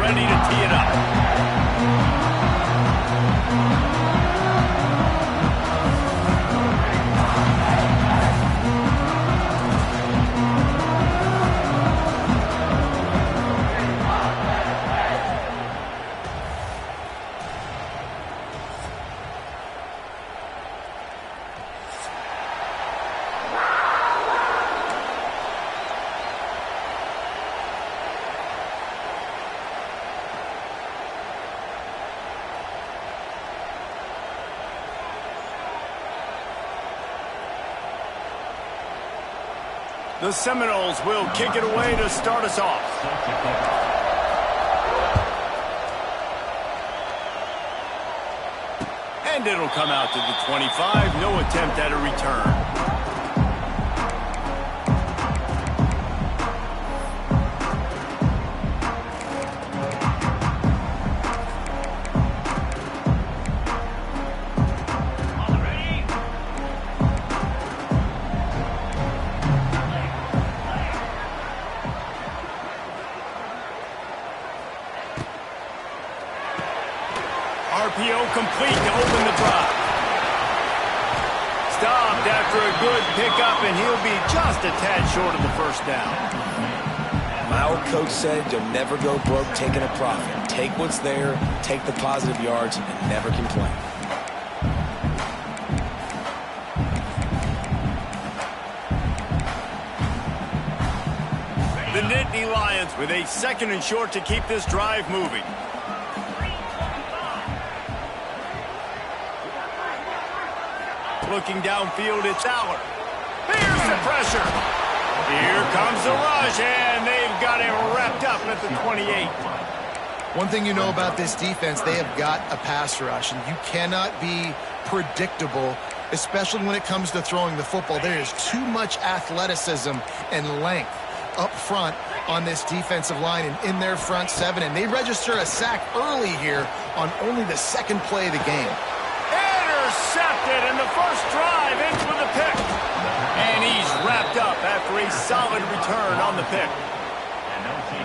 ready to tee it up. The Seminoles will kick it away to start us off. And it'll come out to the 25. No attempt at a return. RPO complete to open the drive. Stopped after a good pickup, and he'll be just a tad short of the first down. My old coach said you'll never go broke taking a profit. Take what's there, take the positive yards, and never complain. The Nittany Lions with a 2nd and short to keep this drive moving. Looking downfield, it's Aller. Here's the pressure. Here comes the rush, and they've got him wrapped up at the 28. One thing you know about this defense, they have got a pass rush, and you cannot be predictable, especially when it comes to throwing the football. There is too much athleticism and length up front on this defensive line and in their front seven, and they register a sack early here on only the 2nd play of the game. Intercepted, and the first drive ends with a pick. And he's wrapped up after a solid return on the pick.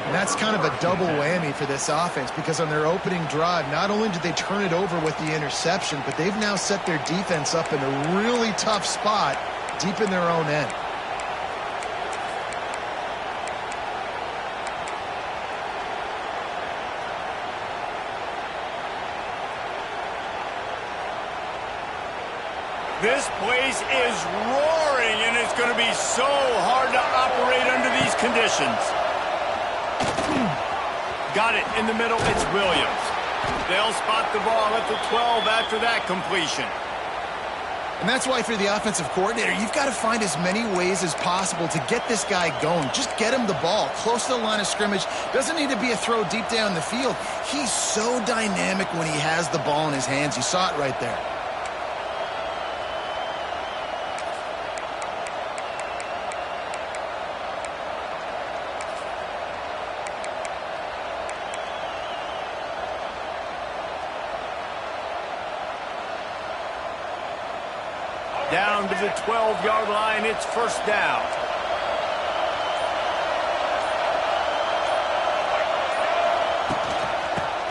And that's kind of a double whammy for this offense, because on their opening drive, not only did they turn it over with the interception, but they've now set their defense up in a really tough spot deep in their own end. This place is roaring, and it's going to be so hard to operate under these conditions. Got it in the middle. It's Williams. They'll spot the ball at the 12 after that completion. And that's why for the offensive coordinator, you've got to find as many ways as possible to get this guy going. Just get him the ball close to the line of scrimmage. Doesn't need to be a throw deep down the field. He's so dynamic when he has the ball in his hands. You saw it right there. Down to the 12-yard line, it's first down.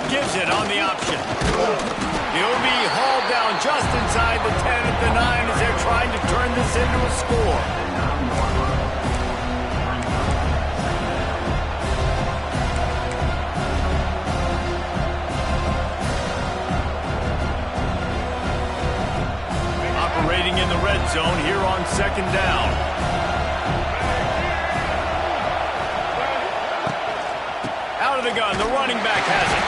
Gives it on the option. He'll be hauled down just inside the 10 at the 9 as they're trying to turn this into a score. Operating in the red zone here on 2nd down. Out of the gun, the running back has it.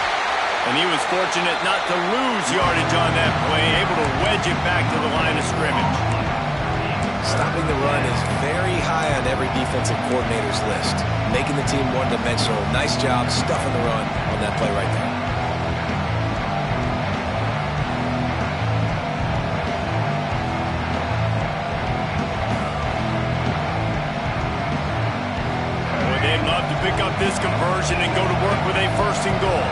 And he was fortunate not to lose yardage on that play, able to wedge it back to the line of scrimmage. Stopping the run is very high on every defensive coordinator's list. Making the team one-dimensional. Nice job stuffing the run on that play right there. They'd love to pick up this conversion and go to work with a 1st and goal.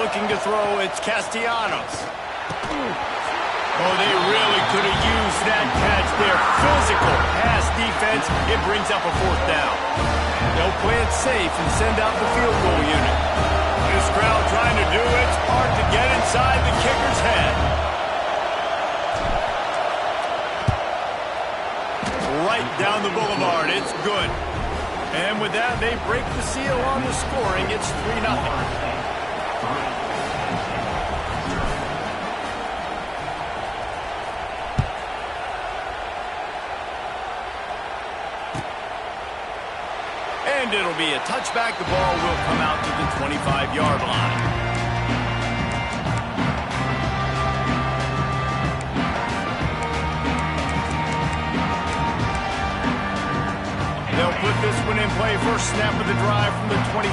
Looking to throw, it's Castellanos. Oh, they really could have used that catch there. Physical pass defense. It brings up a 4th down. They'll play it safe and send out the field goal unit. This crowd trying to do its part to get inside the kicker's head. Right down the boulevard. It's good. And with that, they break the seal on the scoring. It's 3-0. And it'll be a touchback. The ball will come out to the 25-yard line. They'll put this one in play. First snap of the drive from the 25.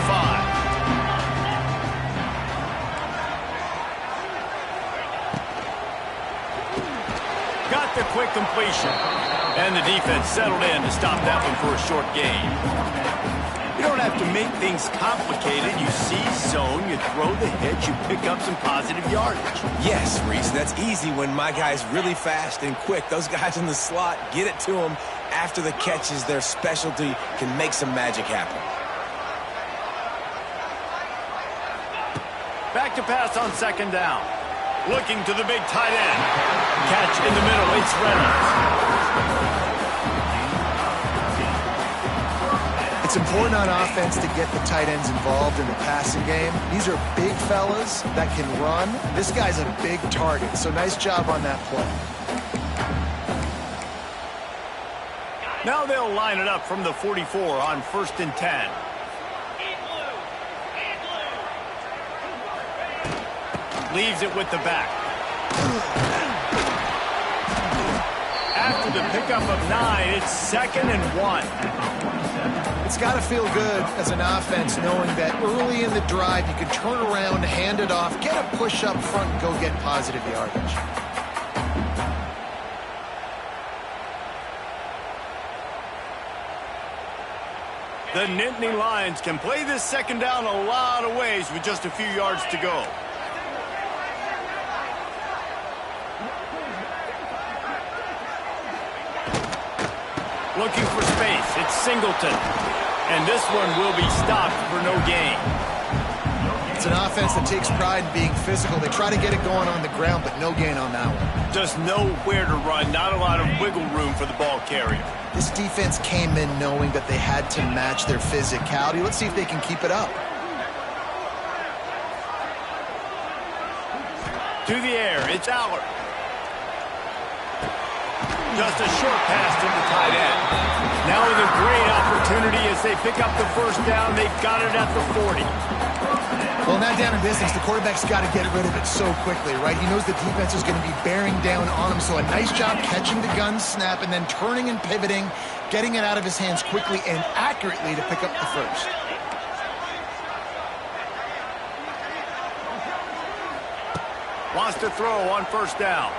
Got the quick completion. And the defense settled in to stop that one for a short gain. You don't have to make things complicated. You see zone, you throw the hitch, you pick up some positive yardage. Yes, Reese, that's easy when my guy's really fast and quick. Those guys in the slot, get it to them after the catch is their specialty, can make some magic happen. Back to pass on 2nd down. Looking to the big tight end. Catch in the middle, it's Reynolds. It's important on offense to get the tight ends involved in the passing game. These are big fellas that can run. This guy's a big target, so nice job on that play. Now they'll line it up from the 44 on 1st and 10. Leaves it with the back. After the pickup of 9, it's 2nd and 1. It's got to feel good as an offense knowing that early in the drive you can turn around, hand it off, get a push up front, and go get positive yardage. The Nittany Lions can play this 2nd down a lot of ways with just a few yards to go. Looking for space. It's Singleton. And this one will be stopped for no gain. It's an offense that takes pride in being physical. They try to get it going on the ground, but no gain on that one. Just nowhere to run. Not a lot of wiggle room for the ball carrier. This defense came in knowing that they had to match their physicality. Let's see if they can keep it up. To the air. It's Allard. Just a short pass to the tight end. Now with a great opportunity as they pick up the 1st down. They've got it at the 40. Well, now down in business, the quarterback's got to get rid of it so quickly, right? He knows the defense is going to be bearing down on him, so a nice job catching the gun snap and then turning and pivoting, getting it out of his hands quickly and accurately to pick up the 1st. Wants to throw on 1st down.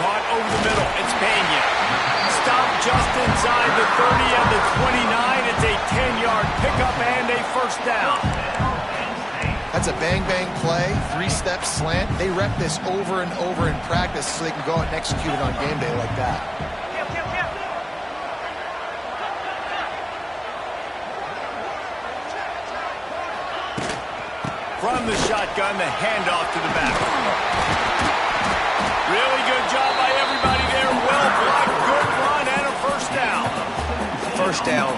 Caught over the middle. It's Pena. Stopped just inside the 30 and the 29. It's a 10-yard pickup and a 1st down. That's a bang-bang play, 3-step slant. They rep this over and over in practice so they can go out and execute it on game day like that. From the shotgun, the handoff to the back. Really good job by everybody there. Well blocked, good run, and a 1st down. 1st down,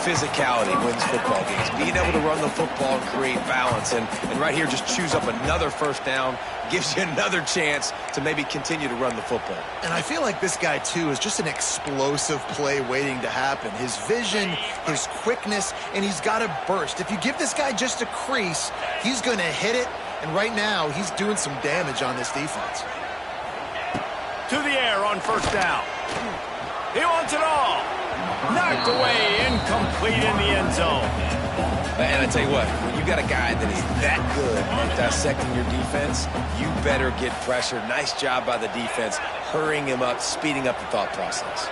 physicality wins football games. Being able to run the football and create balance. And right here, just choose up another 1st down. Gives you another chance to maybe continue to run the football. And I feel like this guy, too, is just an explosive play waiting to happen. His vision, his quickness, and he's got a burst. If you give this guy just a crease, he's going to hit it. And right now, he's doing some damage on this defense. To the air on 1st down. He wants it all. Knocked away, incomplete in the end zone. And I tell you what, when you got a guy that is that good at dissecting your defense, you better get pressure. Nice job by the defense, hurrying him up, speeding up the thought process.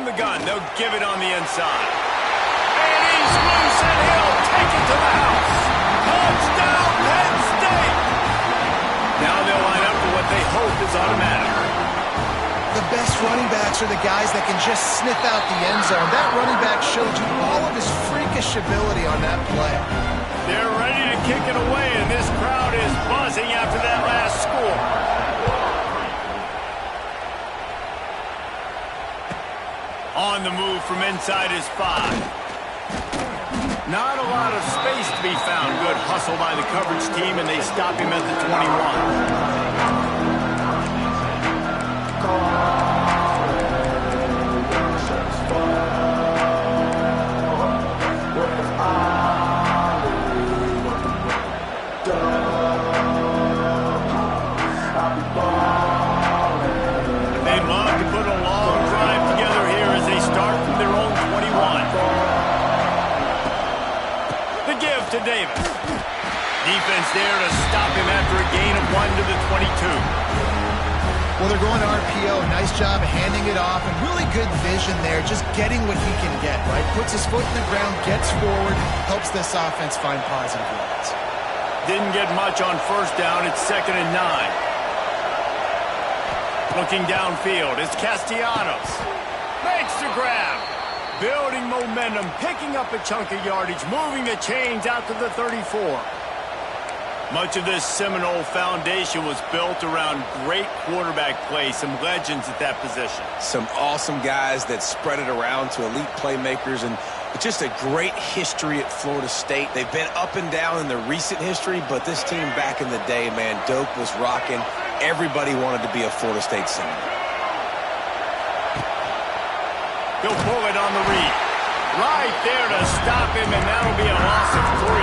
From the gun, they'll give it on the inside. And he's loose, and he'll take it to the house. Touchdown, Penn State! Now they'll line up for what they hope is automatic. The best running backs are the guys that can just sniff out the end zone. That running back showed you all of his freakish ability on that play. They're ready to kick it away, and this crowd is buzzing after that last score. On the move from inside his 5. Not a lot of space to be found. Good hustle by the coverage team, and they stop him at the 21. They'd love to put a long drive together here as they start from their own 21. The give to Davis. Defense there to stop him after a gain of 1 to the 22. Well, they're going to RPO. Nice job handing it off, and really good vision there, just getting what he can get, right? Puts his foot in the ground, gets forward, helps this offense find positive yards. Didn't get much on first down. It's 2nd and 9. Looking downfield, it's Castellanos. Makes the grab. Building momentum, picking up a chunk of yardage, moving the chains out to the 34. Much of this Seminole foundation was built around great quarterback play, some legends at that position. Some awesome guys that spread it around to elite playmakers, and just a great history at Florida State. They've been up and down in the recent history, but this team back in the day, man, Doak was rocking. Everybody wanted to be a Florida State Seminole. He'll pull it on the read. Right there to stop him, and that'll be a loss of 3.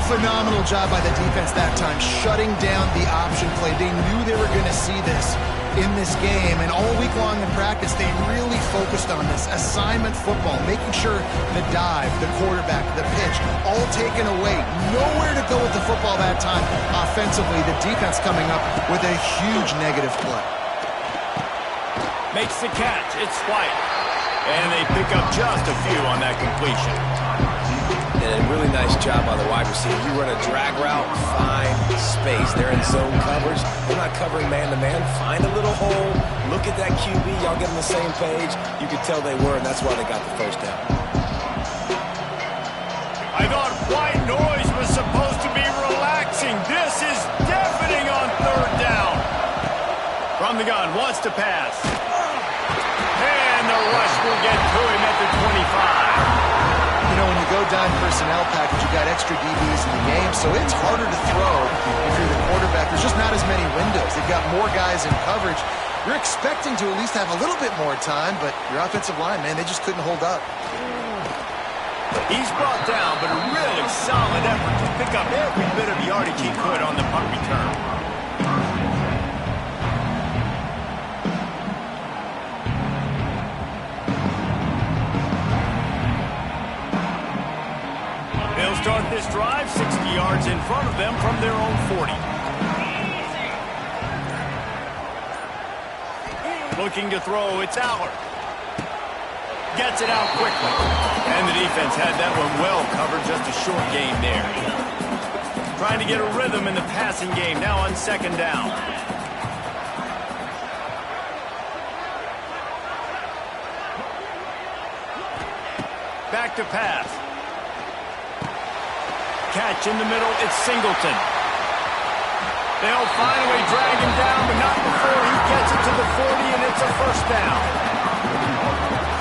Phenomenal job by the defense that time, shutting down the option play. They knew they were going to see this in this game, and all week long in practice, they really focused on this assignment football, making sure the dive, the quarterback, the pitch, all taken away. Nowhere to go with the football that time. Offensively, the defense coming up with a huge negative play. Makes the catch. It's White. And they pick up just a few on that completion. And a really nice job by the wide receiver. You run a drag route, find space. They're in zone coverage. They're not covering man-to-man. Find a little hole. Look at that QB. Y'all get on the same page. You could tell they were, and that's why they got the first down. I thought white noise was supposed to be relaxing. This is deafening on 3rd down. From the gun, wants to pass. And the rush will get to him at the 25. You know, when you go dime personnel package, you got extra DBs in the game, so it's harder to throw if you're the quarterback. There's just not as many windows. They've got more guys in coverage. You're expecting to at least have a little bit more time, but your offensive line, man, they just couldn't hold up. He's brought down, but a really solid effort to pick up every bit of yardage he could on the punt return. Start this drive 60 yards in front of them from their own 40. Looking to throw, it's Allard. Gets it out quickly. And the defense had that one well covered, just a short gain there. Trying to get a rhythm in the passing game, now on 2nd down. Back to pass. Catch in the middle, it's Singleton. They'll finally drag him down, but not before he gets it to the 40, and it's a 1st down.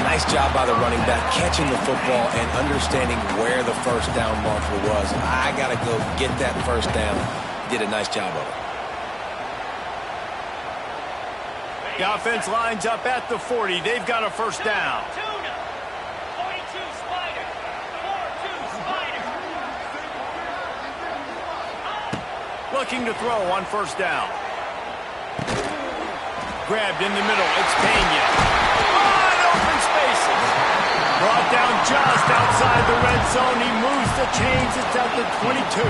Nice job by the running back, catching the football and understanding where the 1st down marker was. I got to go get that 1st down. Did a nice job of it. The offense lines up at the 40. They've got a 1st down. Looking to throw on 1st down. Grabbed in the middle. It's Pena. Wide open spaces. Brought down just outside the red zone. He moves the chains. It's at the 22.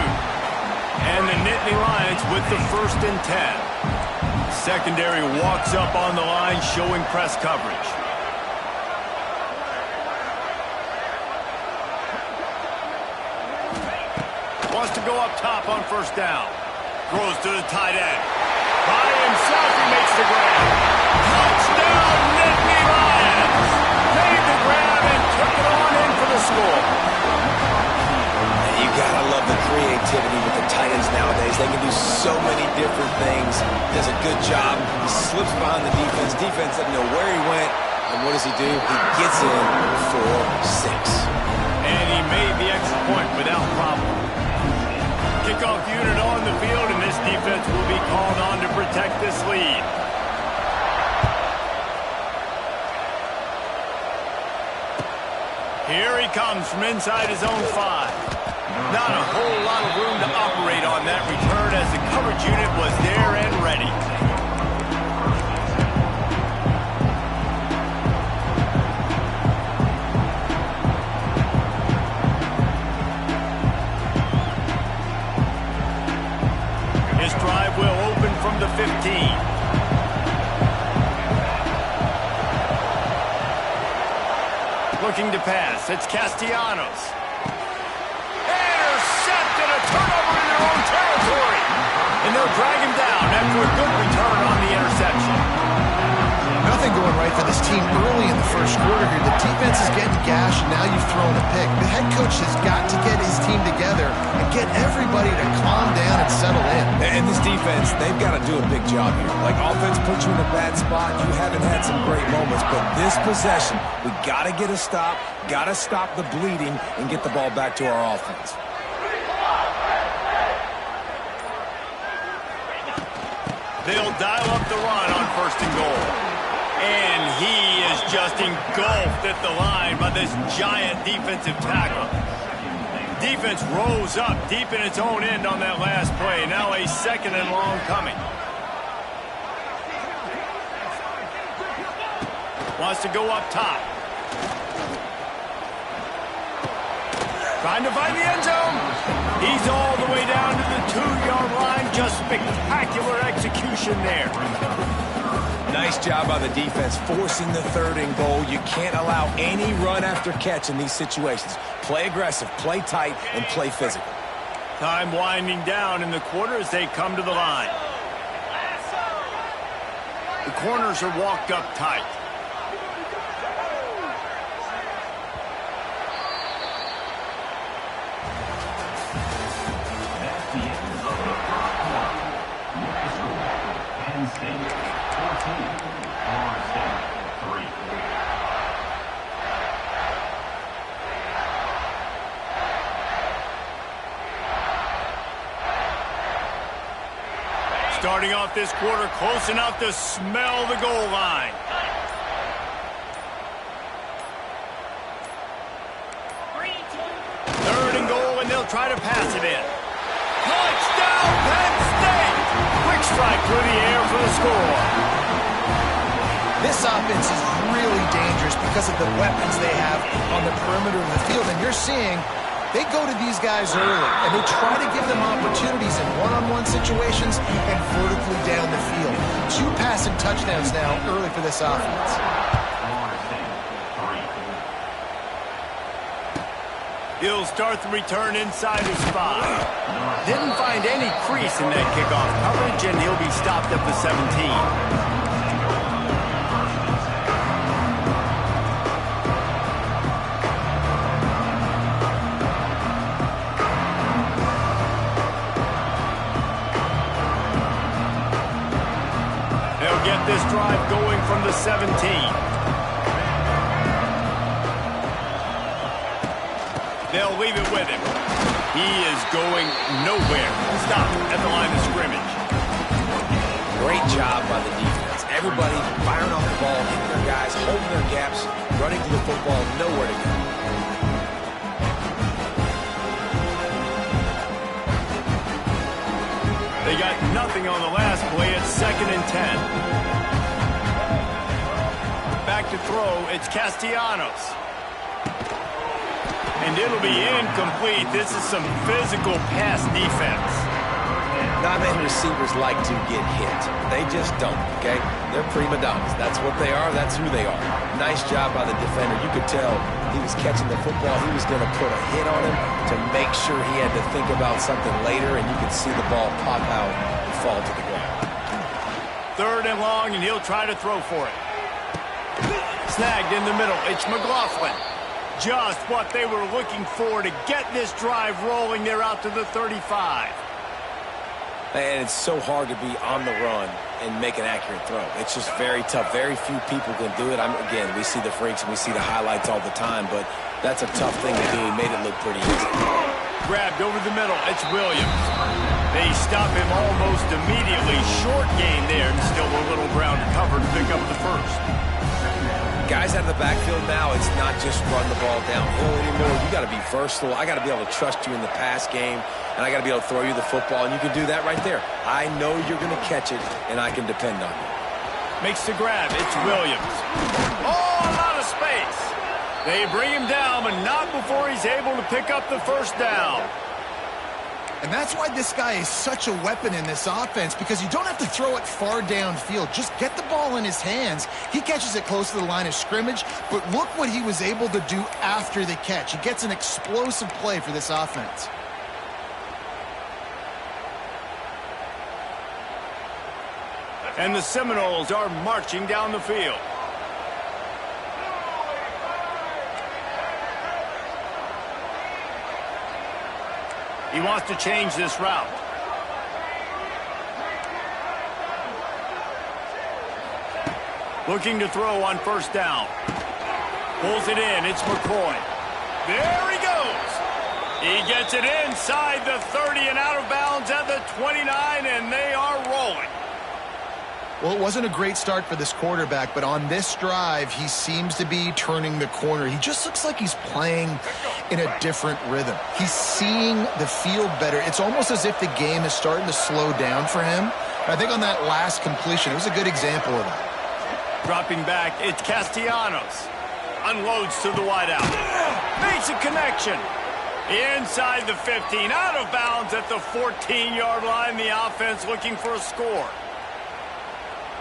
And the Nittany Lions with the 1st and 10. Secondary walks up on the line, showing press coverage. Wants to go up top on first down. Throws to the tight end. By himself, he makes the grab. Touchdown, Nittany Lions! Made the grab and took it on in for the score. You gotta love the creativity with the tight ends nowadays. They can do so many different things. Does a good job. He slips behind the defense. Defense doesn't know where he went. And what does he do? He gets in for 6. And he made the extra point without problem. Kickoff unit on the field, and this defense will be called on to protect this lead. Here he comes from inside his own 5. Not a whole lot of room to operate on that return as the coverage unit was there and ready. His drive will open from the 15. Looking to pass. It's Castellanos. Intercepted, a turnover in their own territory. And they'll drag him down after a good return on the interception. Nothing going right for this team early in the first quarter here. The defense is getting gashed, and now you've thrown a pick. The head coach has got to get his team together and get everybody to calm down and settle in. And this defense, they've got to do a big job here. Like, offense puts you in a bad spot. You haven't had some great moments, but this possession, we got to get a stop, got to stop the bleeding, and get the ball back to our offense. They'll dial up the run on first and goal. And he is just engulfed at the line by this giant defensive tackle. Defense rose up deep in its own end on that last play. Now a second and long coming. Wants to go up top. Trying to find the end zone. He's all the way down to the 2-yard line. Just spectacular execution there. Nice job by the defense forcing the 3rd and goal. You can't allow any run after catch in these situations. Play aggressive, play tight, and play physical. Time winding down in the quarter as they come to the line. The corners are walked up tight. Penn State, 14, Florida State, 3. Starting off this quarter close enough to smell the goal line. Third and goal, and they'll try to pass it in. Touchdown, Penn State! Quick strike through the air for the score. This offense is really dangerous because of the weapons they have on the perimeter of the field. And you're seeing they go to these guys early, and they try to give them opportunities in one-on-one situations and vertically down the field. 2 passing touchdowns now early for this offense. He'll start the return inside his 5. Didn't find any crease in that kickoff coverage, and he'll be stopped at the 17. They'll get this drive going from the 17. They'll leave it with him. He is going nowhere. Stop at the line of scrimmage. Great job by the defense. Everybody firing off the ball, hitting their guys, holding their gaps, running to the football, nowhere to go. They got nothing on the last play. It's 2nd and 10. Back to throw. It's Castellanos. And it'll be incomplete. This is some physical pass defense. Not many receivers like to get hit. They just don't, okay? They're prima donnas. That's what they are. That's who they are. Nice job by the defender. You could tell he was catching the football. He was going to put a hit on him to make sure he had to think about something later, and you could see the ball pop out and fall to the ground. 3rd and long, and he'll try to throw for it. Snagged in the middle. It's McLaughlin. Just what they were looking for to get this drive rolling. They're out to the 35. And it's so hard to be on the run and make an accurate throw. It's just very tough. Very few people can do it. Again, we see the freaks and we see the highlights all the time, but that's a tough thing to do. He made it look pretty easy. Grabbed over the middle. It's Williams. They stop him almost immediately. Short gain there, and still a little ground to cover to pick up the first. Guys out of the backfield now, it's not just run the ball downhill anymore. You got to be versatile. I got to be able to trust you in the pass game, and I got to be able to throw you the football, and you can do that right there. I know you're going to catch it, and I can depend on you. Makes the grab. It's Williams. Oh, a lot of space. They bring him down, but not before he's able to pick up the first down. And that's why this guy is such a weapon in this offense, because you don't have to throw it far downfield. Just get the ball in his hands. He catches it close to the line of scrimmage, but look what he was able to do after the catch. He gets an explosive play for this offense. And the Seminoles are marching down the field. He wants to change this route. Looking to throw on 1st down. Pulls it in. It's McCoy. There he goes. He gets it inside the 30 and out of bounds at the 29, and they are rolling. Well, it wasn't a great start for this quarterback, but on this drive, he seems to be turning the corner. He just looks like he's playing in a different rhythm. He's seeing the field better. It's almost as if the game is starting to slow down for him. I think on that last completion, it was a good example of that. Dropping back, it's Castellanos. Unloads to the wideout. Makes a connection. Inside the 15, out of bounds at the 14-yard line. The offense looking for a score.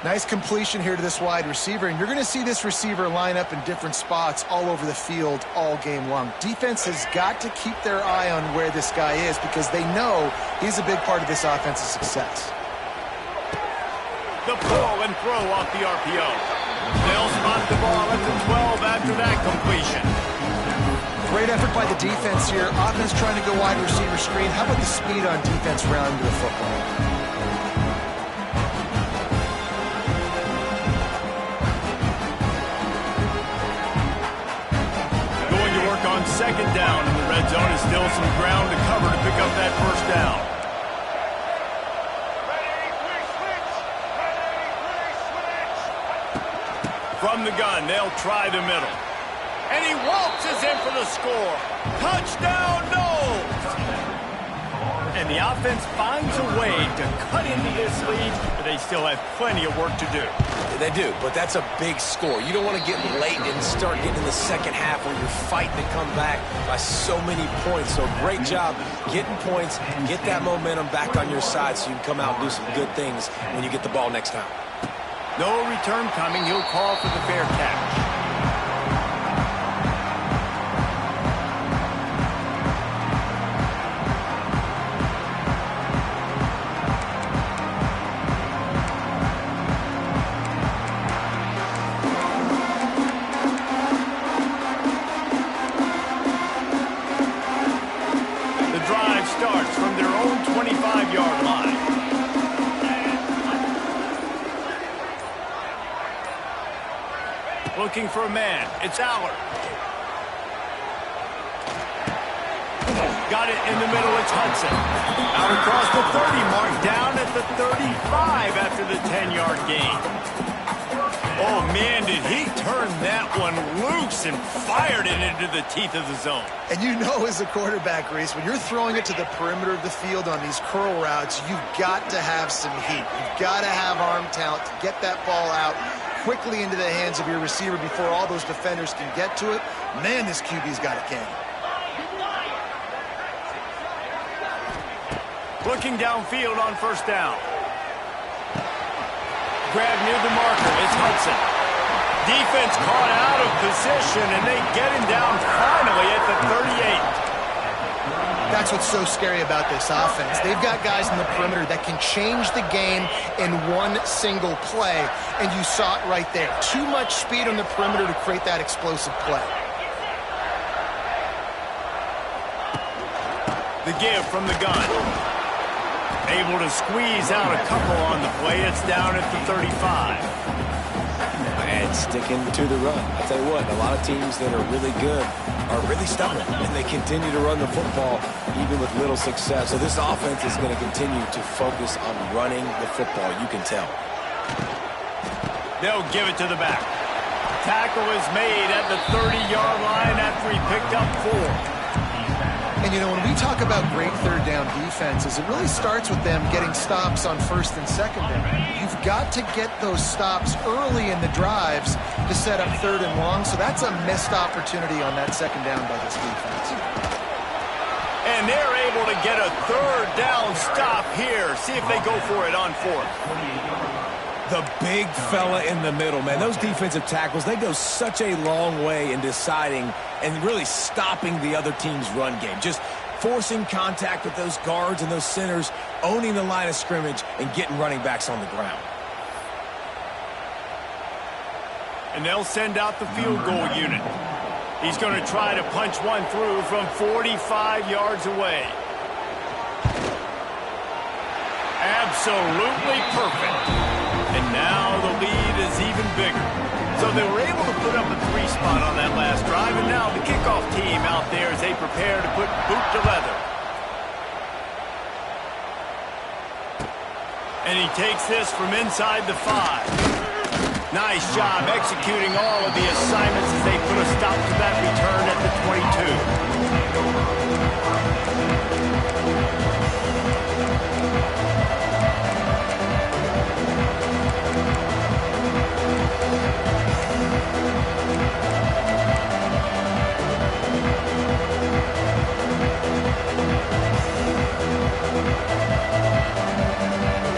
Nice completion here to this wide receiver, and you're going to see this receiver line up in different spots all over the field all game long. Defense has got to keep their eye on where this guy is because they know he's a big part of this offense's success. The pull and throw off the RPO. They'll spot the ball at the 12 after that completion. Great effort by the defense here. Offense trying to go wide receiver screen. How about the speed on defense rounding the football? On 2nd down in the red zone, is still some ground to cover to pick up that 1st down. From the gun, they'll try the middle. And he waltzes in for the score. Touchdown, Noles! And the offense finds a way to cut into this lead, but they still have plenty of work to do. They do, but that's a big score. You don't want to get late and start getting in the second half where you're fighting to come back by so many points. So great job getting points, get that momentum back on your side so you can come out and do some good things when you get the ball next time. No return coming. He'll call for the fair catch. Starts from their own 25-yard line. Looking for a man. It's Aller. Got it in the middle. It's Hudson. Out across the 30 mark. Down at the 35 after the 10-yard gain. Oh, man, did he turn that one loose and fired it into the teeth of the zone. And you know as a quarterback, Reese, when you're throwing it to the perimeter of the field on these curl routes, you've got to have some heat. You've got to have arm talent to get that ball out quickly into the hands of your receiver before all those defenders can get to it. Man, this QB's got a cannon. Looking downfield on first down. Grab near the marker. It's Hudson. Defense caught out of position, and they get him down finally at the 38. That's what's so scary about this offense. They've got guys in the perimeter that can change the game in one single play, and you saw it right there. Too much speed on the perimeter to create that explosive play. The give from the gun. Able to squeeze out a couple on the play. It's down at the 35. And sticking to the run. I'll tell you what, a lot of teams that are really good are really stubborn, and they continue to run the football even with little success. So this offense is going to continue to focus on running the football. You can tell. They'll give it to the back. Tackle is made at the 30-yard line after he picked up 4. And, you know, when we talk about great third down defenses, it really starts with them getting stops on first and second down. You've got to get those stops early in the drives to set up third and long, so that's a missed opportunity on that second down by this defense. And they're able to get a third down stop here. See if they go for it on fourth. The big fella in the middle, man. Those defensive tackles, they go such a long way in deciding and really stopping the other team's run game. Just forcing contact with those guards and those centers, owning the line of scrimmage, and getting running backs on the ground. And they'll send out the field goal unit. He's going to try to punch one through from 45 yards away. Absolutely perfect. And now the lead is even bigger. So they were able to put up a 3 spot on that last drive, and now the kickoff team out there as they prepare to put boot to leather. And he takes this from inside the 5. Nice job executing all of the assignments as they put a stop to that return at the 22.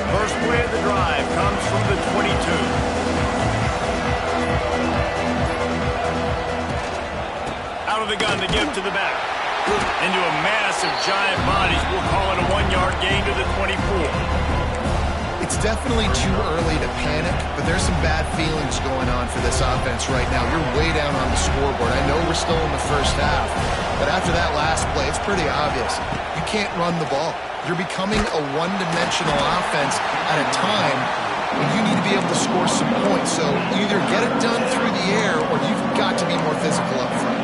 First play of the drive comes from the 22. Out of the gun to give to the back. Into a massive giant bodies. We'll call it a 1-yard gain to the 24. It's definitely too early to panic, but there's some bad feelings going on for this offense right now. You're way down on the scoreboard. I know we're still in the first half, but after that last play, it's pretty obvious. You can't run the ball. You're becoming a one-dimensional offense at a time when you need to be able to score some points. So either get it done through the air or you've got to be more physical up front.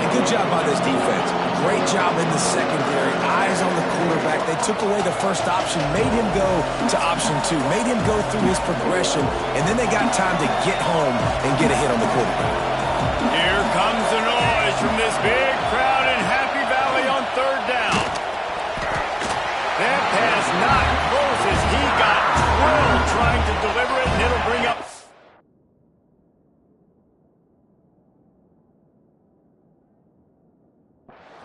And good job by this defense. Great job in the secondary. Eyes on the quarterback. They took away the first option, made him go to option 2, made him go through his progression, and then they got time to get home and get a hit on the quarterback. Here comes the noise from this big crowd in Happy Valley on third down. That pass not close as he got drilled trying to deliver it, and it'll bring up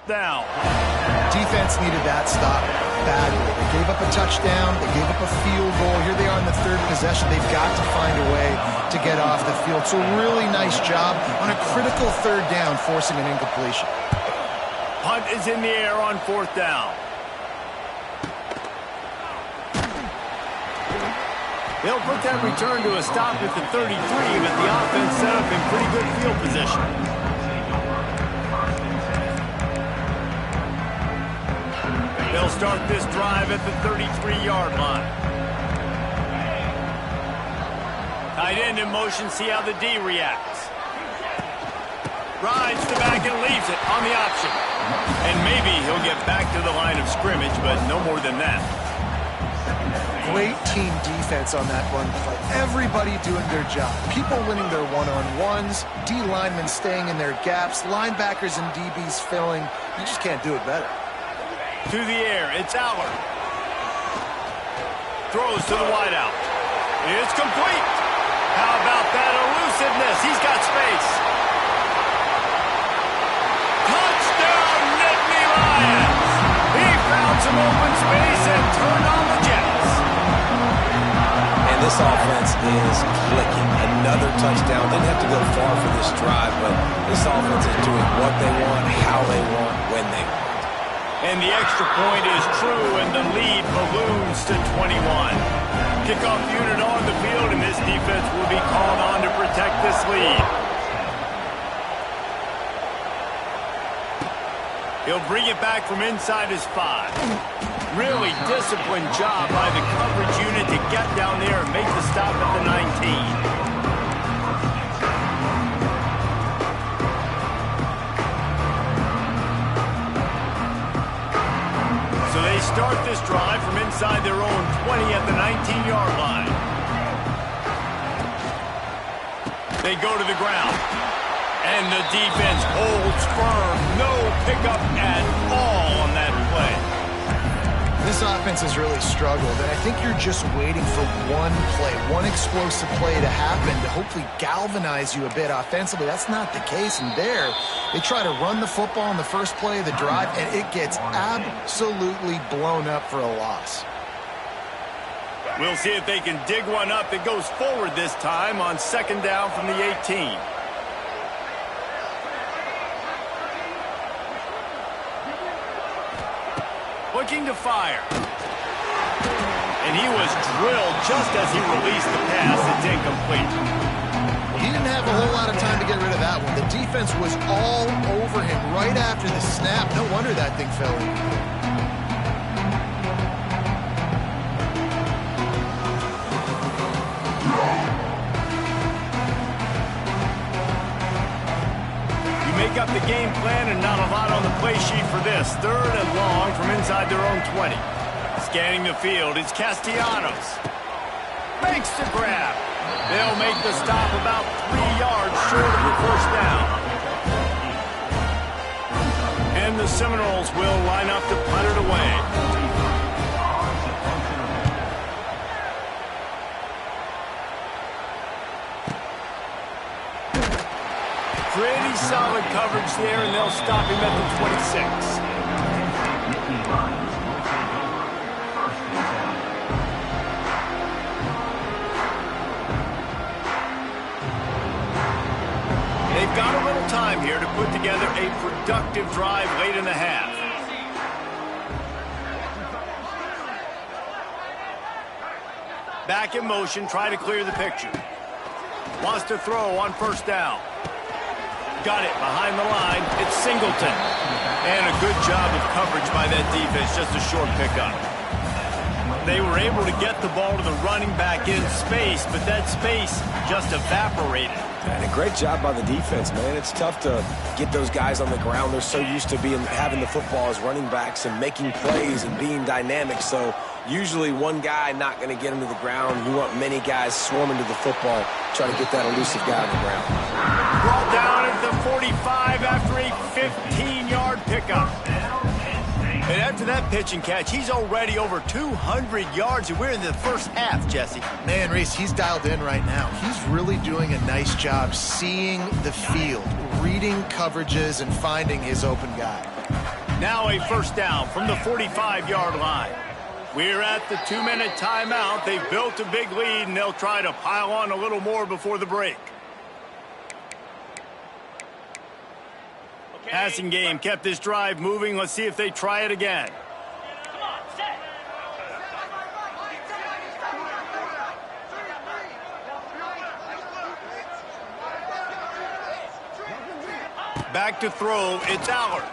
down. Defense needed that stop badly. They gave up a touchdown. They gave up a field goal. Here they are in the third possession. They've got to find a way to get off the field. So really nice job on a critical third down, forcing an incompletion. Punt is in the air on fourth down. They'll put that return to a stop at the 33, but the offense set up in pretty good field position. They'll start this drive at the 33-yard line. Tight end in motion, see how the D reacts. Rides the back and leaves it on the option. And maybe he'll get back to the line of scrimmage, but no more than that. Great team defense on that run play. Everybody doing their job. People winning their one-on-ones, D linemen staying in their gaps, linebackers and DBs filling. You just can't do it better. To the air, it's Aller. Throws to the wideout. It's complete. How about that elusiveness? He's got space. Touchdown, Nittany Lions. He found some some open space and turned on the Jets. And this offense is clicking. Another touchdown. Didn't have to go far for this drive, but this offense is doing what they want, how they want, when they want. And the extra point is true, and the lead balloons to 21. Kickoff unit on the field, and this defense will be called on to protect this lead. He'll bring it back from inside his 5. Really disciplined job by the coverage unit to get down there and make the stop at the 19. So they start this drive from inside their own 20 at the 19-yard line. They go to the ground. And the defense holds firm. No pickup at all on that play. This offense has really struggled, and I think you're just waiting for one play, one explosive play to happen to hopefully galvanize you a bit offensively. That's not the case, and there, they try to run the football in the first play of the drive, and it gets absolutely blown up for a loss. We'll see if they can dig one up that goes forward this time on second down from the 18. Looking to fire. And he was drilled just as he released the pass. It's incomplete. He didn't have a whole lot of time to get rid of that one. The defense was all over him right after the snap. No wonder that thing fell in. Make up the game plan and not a lot on the play sheet for this. Third and long from inside their own 20. Scanning the field, it's Castellanos. Makes the grab. They'll make the stop about 3 yards short of the first down. And the Seminoles will line up to punt it away. Pretty solid coverage there, and they'll stop him at the 26. They've got a little time here to put together a productive drive late in the half. Back in motion, try to clear the picture. Wants to throw on first down. Got it behind the line. It's Singleton. And a good job of coverage by that defense. Just a short pickup. They were able to get the ball to the running back in space, but that space just evaporated. And a great job by the defense, man. It's tough to get those guys on the ground. They're so used to having the football as running backs and making plays and being dynamic. So usually one guy not going to get him to the ground. You want many guys swarming to the football, trying to get that elusive guy on the ground. Brought down at the 45 after a 15-yard pickup. And after that pitch and catch, he's already over 200 yards, and we're in the first half, Jesse. Man, Reese, he's dialed in right now. He's really doing a nice job seeing the field, reading coverages, and finding his open guy. Now a first down from the 45-yard line. We're at the 2-minute timeout. They've built a big lead, and they'll try to pile on a little more before the break. Passing game kept this drive moving. Let's see if they try it again. Back to throw. It's Allard.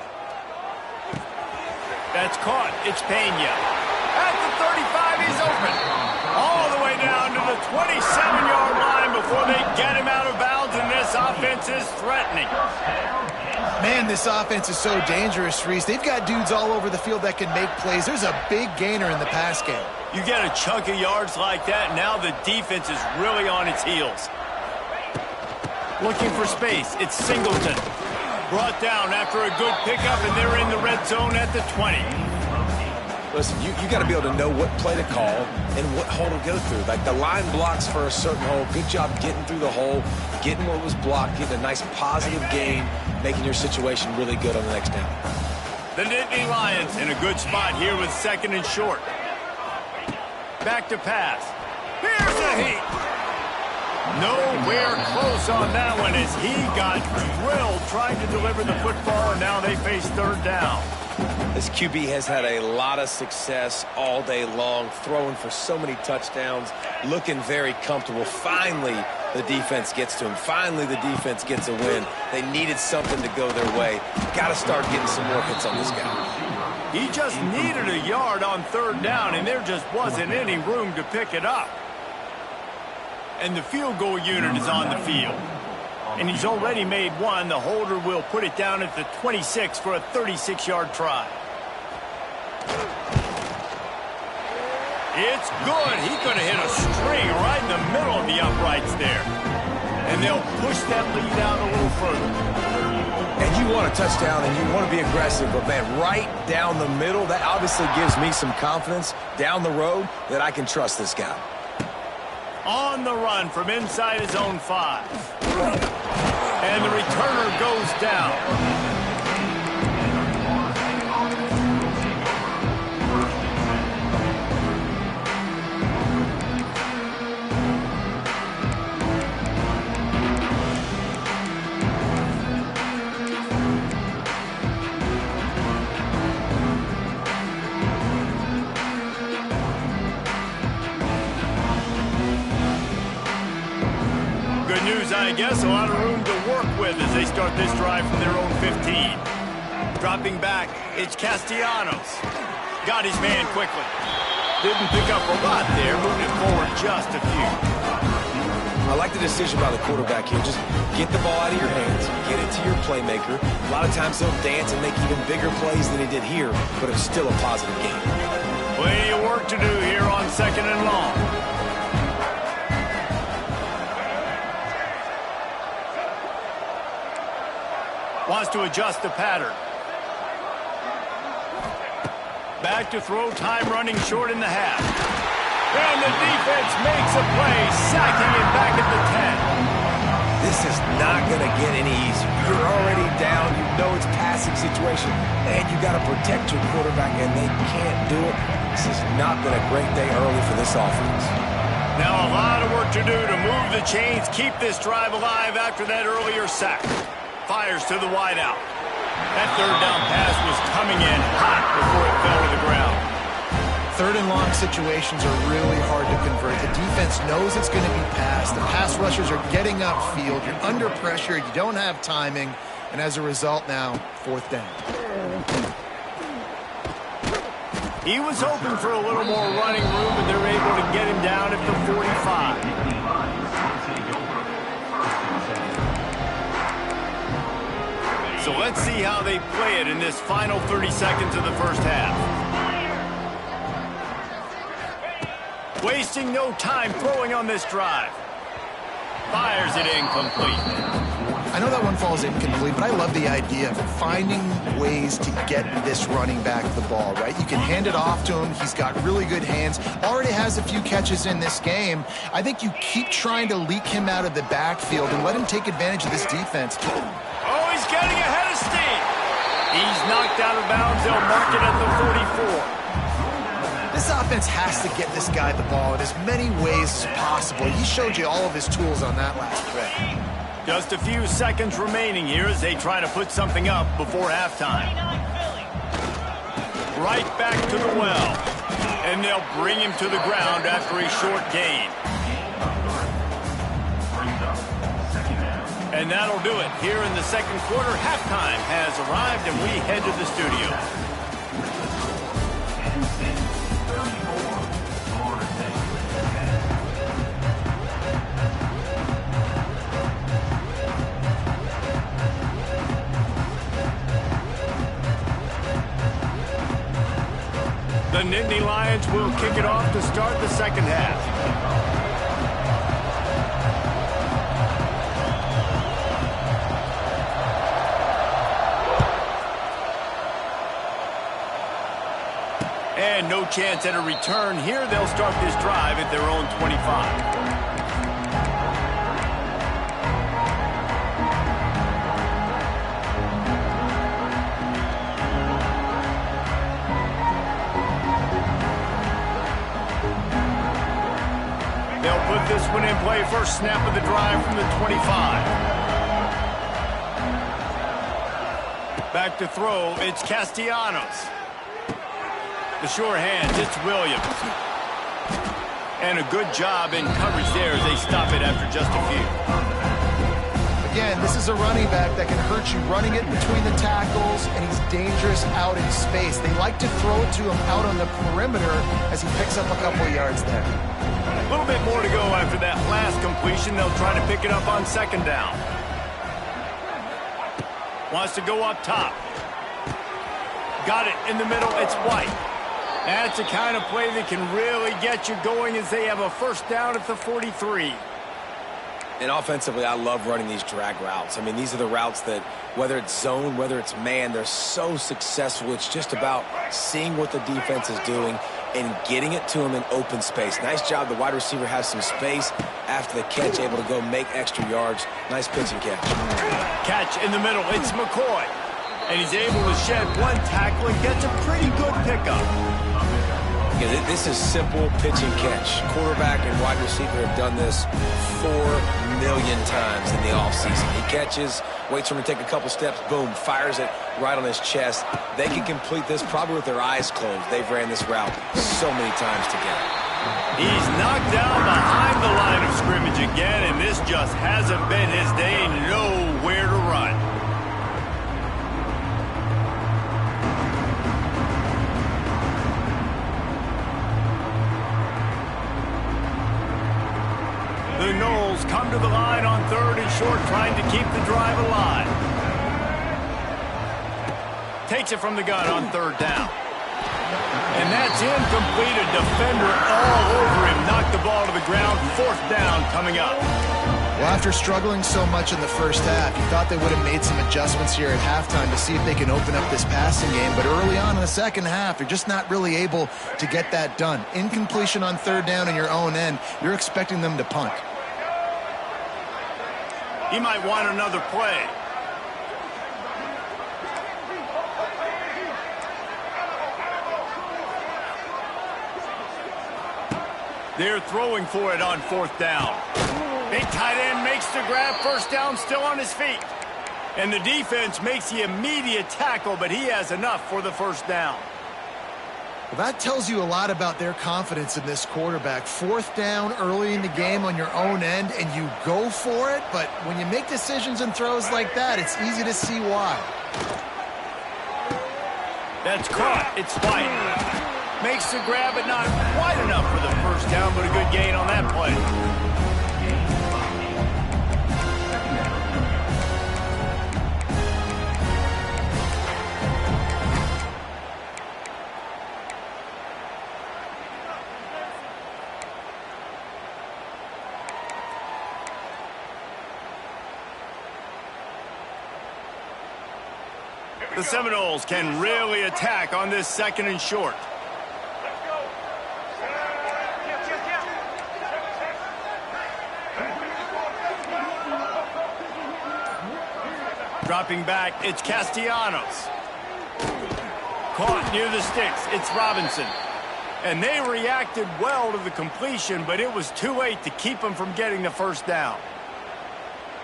That's caught. It's Pena. At the 35, he's open. All the way down to the 27-yard line before they get him out of bounds, and this offense is threatening. Man, this offense is so dangerous, Reese. They've got dudes all over the field that can make plays. There's a big gainer in the pass game. You get a chunk of yards like that, now the defense is really on its heels. Looking for space. It's Singleton. Brought down after a good pickup, and they're in the red zone at the 20. Listen, you got to be able to know what play to call and what hole to go through. Like the line blocks for a certain hole. Good job getting through the hole, getting what was blocked, getting a nice positive gain, making your situation really good on the next down. The Nittany Lions in a good spot here with second and short. Back to pass. Here's a heat. Nowhere close on that one as he got drilled trying to deliver the football, and now they face third down. This QB has had a lot of success all day long, throwing for so many touchdowns, looking very comfortable. Finally, the defense gets to him. Finally, the defense gets a win. They needed something to go their way. Got to start getting some more hits on this guy. He just needed a yard on third down, and there just wasn't any room to pick it up. And the field goal unit is on the field. And he's already made one. The holder will put it down at the 26 for a 36-yard try. It's good. He could have hit a string right in the middle of the uprights there. And they'll push that lead out a little further. And you want a touchdown and you want to be aggressive, but man, right down the middle, that obviously gives me some confidence down the road that I can trust this guy. On the run from inside his own 5. And the returner goes down. I guess a lot of room to work with as they start this drive from their own 15. Dropping back, it's Castellanos. Got his man quickly. Didn't pick up a lot there, moving forward just a few. I like the decision by the quarterback here. Just get the ball out of your hands, get it to your playmaker. A lot of times he'll dance and make even bigger plays than he did here, but it's still a positive game. Plenty of work to do here on second and long. Wants to adjust the pattern. Back to throw, time running short in the half. And the defense makes a play, sacking it back at the 10. This is not going to get any easier. You're already down. You know it's passing situation. And you got to protect your quarterback, and they can't do it. This is not been a great day early for this offense. Now a lot of work to do to move the chains, keep this drive alive after that earlier sack. Fires to the wideout. That third down pass was coming in hot before it fell to the ground. Third and long situations are really hard to convert. The defense knows it's going to be passed. The pass rushers are getting upfield. You're under pressure. You don't have timing. And as a result now, fourth down. He was hoping for a little more running room, and they're able to get him down at the 45. So let's see how they play it in this final 30 seconds of the first half. Wasting no time throwing on this drive. Fires it incomplete. I know that one falls incomplete, but I love the idea of finding ways to get this running back the ball, right? You can hand it off to him. He's got really good hands. Already has a few catches in this game. I think you keep trying to leak him out of the backfield and let him take advantage of this defense. Oh, he's getting ahead of steam. He's knocked out of bounds. They'll mark it at the 44. This offense has to get this guy the ball in as many ways as possible. He showed you all of his tools on that last play. Just a few seconds remaining here as they try to put something up before halftime. Right back to the well. And they'll bring him to the ground after a short gain. And that'll do it here in the second quarter. Halftime has arrived, and we head to the studio. Penn State 34, Florida State 10. The Nittany Lions will kick it off to start the second half. And no chance at a return here. They'll start this drive at their own 25. put this one in play. First snap of the drive from the 25. Back to throw, it's Castellanos. The sure hands, it's Williams. And a good job in coverage there as they stop it after just a few. Again, this is a running back that can hurt you running it between the tackles, and he's dangerous out in space. They like to throw it to him out on the perimeter as he picks up a couple of yards there. A little bit more to go after that last completion. They'll try to pick it up on second down. Wants to go up top. Got it in the middle. It's White. That's the kind of play that can really get you going as they have a first down at the 43. And offensively, I love running these drag routes. I mean, these are the routes that, whether it's zone, whether it's man, they're so successful. It's just about seeing what the defense is doing and getting it to him in open space. Nice job. The wide receiver has some space after the catch, able to go make extra yards. Nice pitch and catch. Catch in the middle. It's McCoy. And he's able to shed one tackle and gets a pretty good pickup. Yeah, this is simple pitch and catch. Quarterback and wide receiver have done this 4 million times in the offseason. He catches, waits for him to take a couple steps, boom, fires it right on his chest. They can complete this probably with their eyes closed. They've ran this route so many times together. He's knocked down behind the line of scrimmage again, and this just hasn't been his day. Nowhere to run. The Knowles come to the line on third and short, trying to keep the drive alive. Takes it from the gun on third down. And that's incomplete. A defender all over him. Knocked the ball to the ground. Fourth down coming up. Well, after struggling so much in the first half, you thought they would have made some adjustments here at halftime to see if they can open up this passing game. But early on in the second half, they're just not really able to get that done. Incompletion on third down in your own end, you're expecting them to punt. He might want another play. They're throwing for it on fourth down. Big tight end makes the grab. First down, still on his feet. And the defense makes the immediate tackle, but he has enough for the first down. Well, that tells you a lot about their confidence in this quarterback. Fourth down early in the game on your own end, and you go for it. But when you make decisions and throws like that, it's easy to see why. That's caught. It's White. Makes the grab, but not quite enough for the first down, but a good gain on that play. The Seminoles can really attack on this second and short. Dropping back, it's Castellanos. Caught near the sticks, it's Robinson. And they reacted well to the completion, but it was too late to keep them from getting the first down.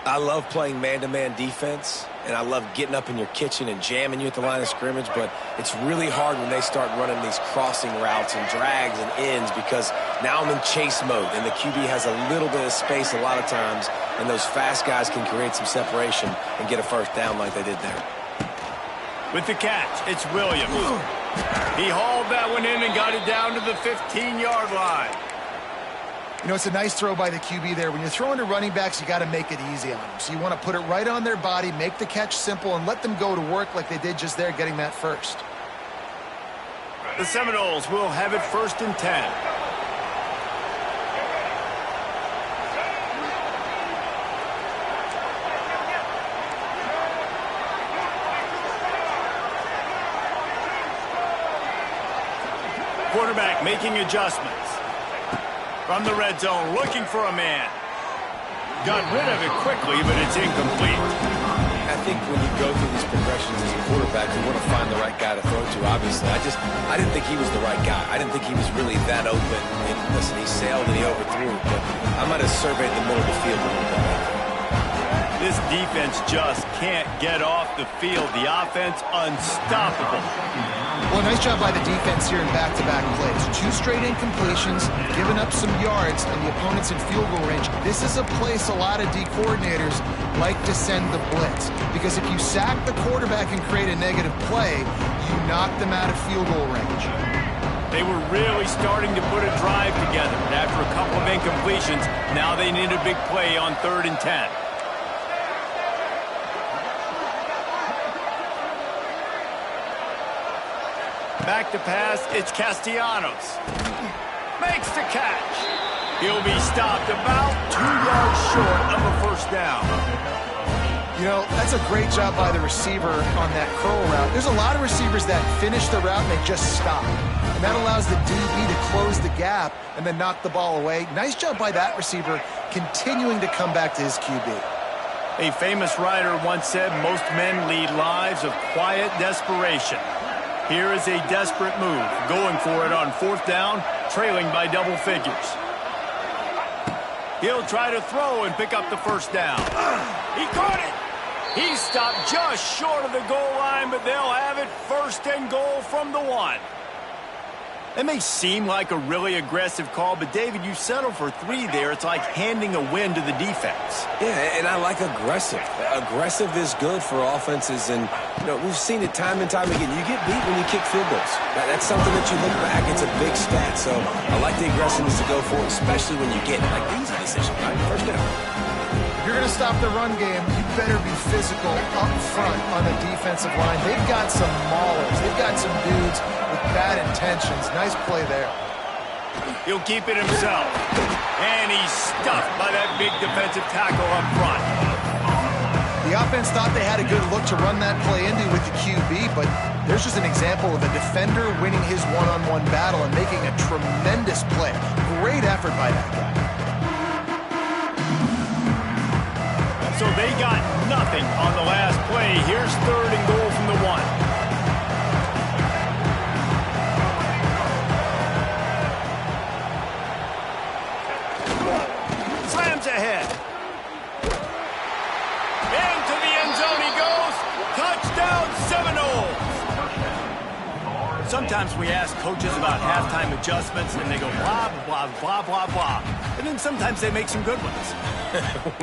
I love playing man-to-man defense, and I love getting up in your kitchen and jamming you at the line of scrimmage, but it's really hard when they start running these crossing routes and drags and ends because now I'm in chase mode, and the QB has a little bit of space a lot of times, and those fast guys can create some separation and get a first down like they did there. With the catch, it's Williams. He hauled that one in and got it down to the 15-yard line. You know, it's a nice throw by the QB there. When you're throwing to running backs, you got to make it easy on them. So you want to put it right on their body, make the catch simple, and let them go to work like they did just there, getting that first. The Seminoles will have it first and 10. Quarterback making adjustments. From the red zone, looking for a man. Got rid of it quickly, but it's incomplete. I think when you go through these progressions as a quarterback, you want to find the right guy to throw to, obviously. I didn't think he was the right guy. I didn't think he was really that open. And listen, he sailed and he overthrew, but I might have surveyed the middle of the field a little bit better. This defense just can't get off the field. The offense unstoppable. Well, nice job by the defense here in back-to-back plays. 2 straight incompletions, giving up some yards, and the opponent's in field goal range. This is a place a lot of D coordinators like to send the blitz, because if you sack the quarterback and create a negative play, you knock them out of field goal range. They were really starting to put a drive together. After a couple of incompletions, now they need a big play on 3rd and 10. Back to pass, it's Castellanos. Makes the catch. He'll be stopped about 2 yards short of a first down. You know, that's a great job by the receiver on that curl route. There's a lot of receivers that finish the route and they just stop. And that allows the DB to close the gap and then knock the ball away. Nice job by that receiver continuing to come back to his QB. A famous writer once said, most men lead lives of quiet desperation. Here is a desperate move, going for it on 4th down, trailing by double figures. He'll try to throw and pick up the first down. He caught it! He stopped just short of the goal line, but they'll have it 1st and goal from the 1. It may seem like a really aggressive call, but David, you settle for 3 there. It's like handing a win to the defense. Yeah, and I like aggressive. Aggressive is good for offenses, and you know we've seen it time and time again. You get beat when you kick field goals. That's something that you look back. It's a big stat. So I like the aggressiveness to go for it, especially when you get like easy decision, right? First down. If you're going to stop the run game, you better be physical up front on the defensive line. They've got some maulers. They've got some dudes with bad intentions. Nice play there. He'll keep it himself. And he's stuffed by that big defensive tackle up front. The offense thought they had a good look to run that play into with the QB, but there's just an example of a defender winning his one-on-one battle and making a tremendous play. Great effort by that guy. So they got nothing on the last play. Here's 3rd and goal from the 1. Slams ahead. Into the end zone he goes. Touchdown Seminoles. Sometimes we ask coaches about halftime adjustments, and they go blah, blah, blah, blah, blah. And then sometimes they make some good ones.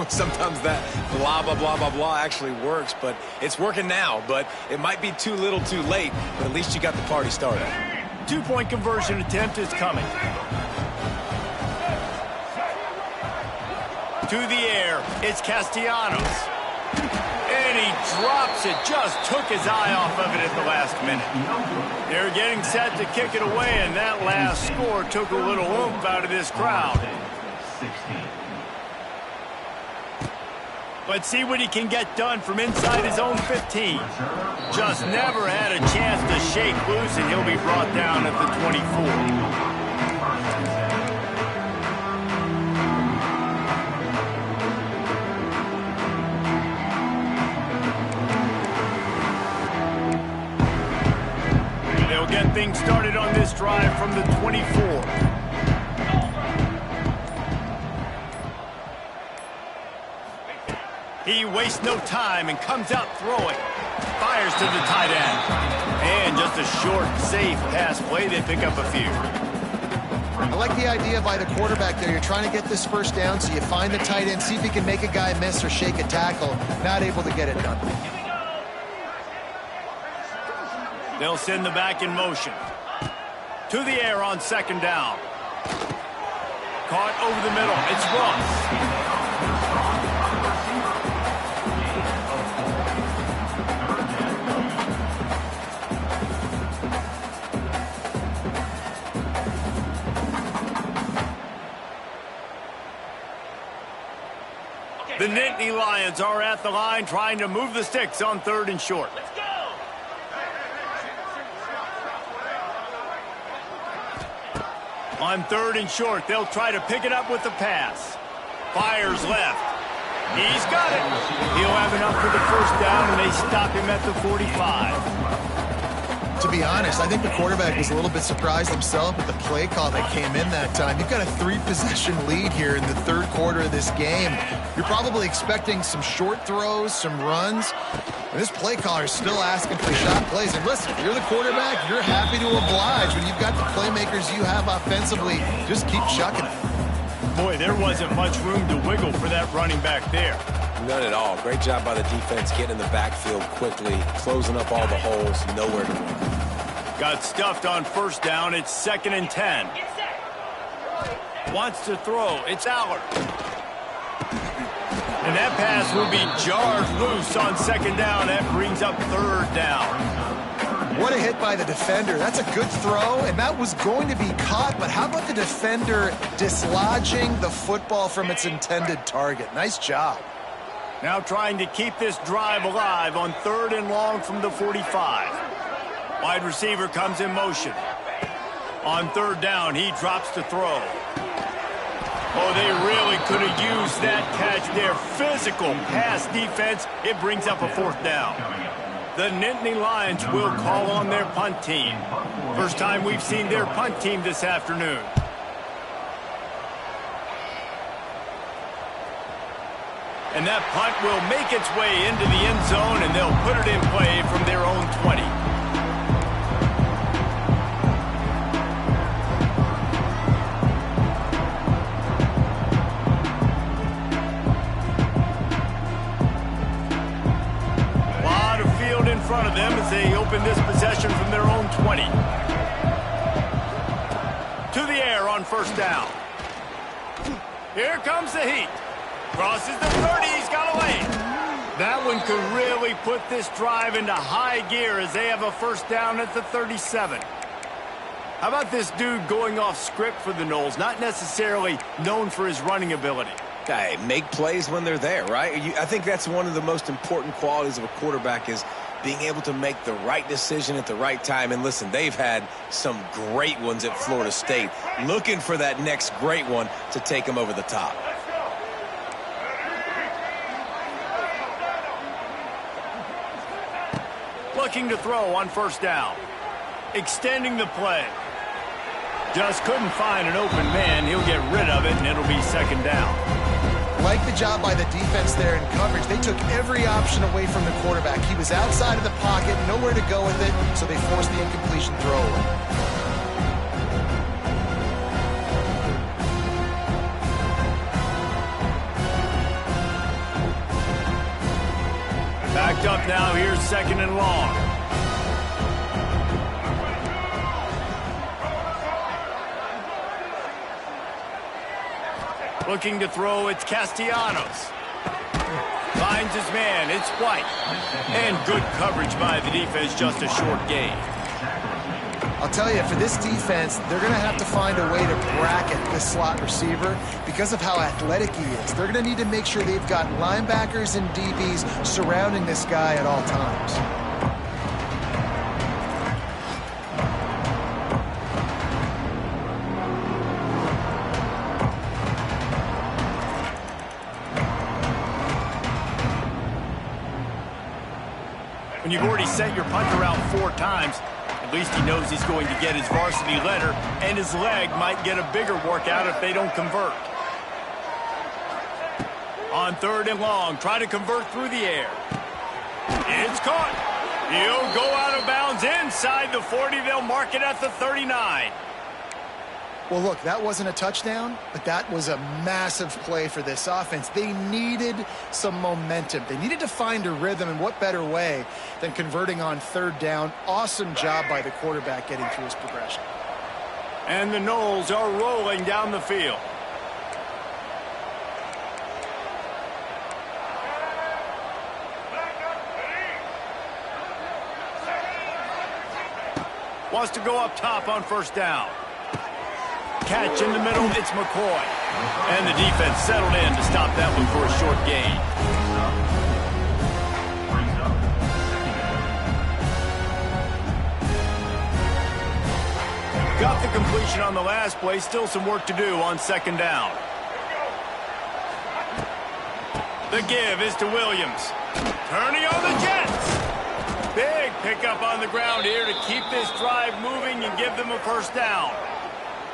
Sometimes that blah, blah, blah, blah, blah actually works, but it's working now. But it might be too little too late, but at least you got the party started. 2-point conversion attempt is coming. To the air, it's Castellanos. And he drops it, just took his eye off of it at the last minute. They're getting set to kick it away, and that last score took a little oomph out of this crowd. Let's see what he can get done from inside his own 15. Just never had a chance to shake loose, and he'll be brought down at the 24. Get things started on this drive from the 24. He wastes no time and comes out throwing. Fires to the tight end. And just a short, safe pass play. They pick up a few. I like the idea by the quarterback there. You're trying to get this first down, so you find the tight end, see if he can make a guy miss or shake a tackle. Not able to get it done. They'll send the back in motion. To the air on 2nd down. Caught over the middle. It's Ross. The Nittany Lions are at the line trying to move the sticks on 3rd and short. On 3rd and short, they'll try to pick it up with the pass. Fires left. He's got it. He'll have enough for the first down, and they stop him at the 45. To be honest, I think the quarterback was a little bit surprised himself with the play call that came in that time. You've got a 3-possession lead here in the third quarter of this game. You're probably expecting some short throws, some runs. And this play caller is still asking for shot plays. And listen, if you're the quarterback, you're happy to oblige. When you've got the playmakers you have offensively, just keep chucking it. Boy, there wasn't much room to wiggle for that running back there. None at all. Great job by the defense getting in the backfield quickly, closing up all the holes, nowhere to run. Got stuffed on first down. It's 2nd and 10. Wants to throw. It's Allard. And that pass will be jarred loose on 2nd down. That brings up 3rd down. What a hit by the defender. That's a good throw, and that was going to be caught, but how about the defender dislodging the football from its intended target? Nice job. Now trying to keep this drive alive on 3rd and long from the 45. Wide receiver comes in motion. On 3rd down, he drops to throw. Oh, they really could have used that catch there. Physical pass defense. It brings up a 4th down. The Nittany Lions will call on their punt team. First time we've seen their punt team this afternoon. And that punt will make its way into the end zone, and they'll put it in play from their own 20. In front of them as they open this possession from their own 20. To the air on 1st down. Here comes the heat. Crosses the 30. He's got a lane. That one could really put this drive into high gear as they have a 1st down at the 37. How about this dude going off script for the Noles? Not necessarily known for his running ability. Hey, make plays when they're there, right? I think that's one of the most important qualities of a quarterback is being able to make the right decision at the right time. And listen, they've had some great ones at Florida State. Looking for that next great one to take them over the top. Looking to throw on 1st down. Extending the play. Just couldn't find an open man. He'll get rid of it, and it'll be 2nd down. Like the job by the defense there in coverage. They took every option away from the quarterback. He was outside of the pocket, nowhere to go with it, so they forced the incompletion throw away. Backed up now. Here's 2nd and long. Looking to throw, it's Castellanos. Finds his man, it's White. And good coverage by the defense, just a short gain. I'll tell you, for this defense, they're going to have to find a way to bracket this slot receiver because of how athletic he is. They're going to need to make sure they've got linebackers and DBs surrounding this guy at all times. When you've already sent your punter out 4 times, at least he knows he's going to get his varsity letter, and his leg might get a bigger workout if they don't convert. On 3rd and long, try to convert through the air. It's caught. He'll go out of bounds inside the 40. They'll mark it at the 39. Well, look, that wasn't a touchdown, but that was a massive play for this offense. They needed some momentum. They needed to find a rhythm, and what better way than converting on 3rd down. Awesome job by the quarterback getting through his progression. And the Noles are rolling down the field. Wants to go up top on 1st down. Catch in the middle, it's McCoy. And the defense settled in to stop that one for a short gain. Got the completion on the last play, still some work to do on 2nd down. The give is to Williams. Turning on the Jets. Big pickup on the ground here to keep this drive moving and give them a first down.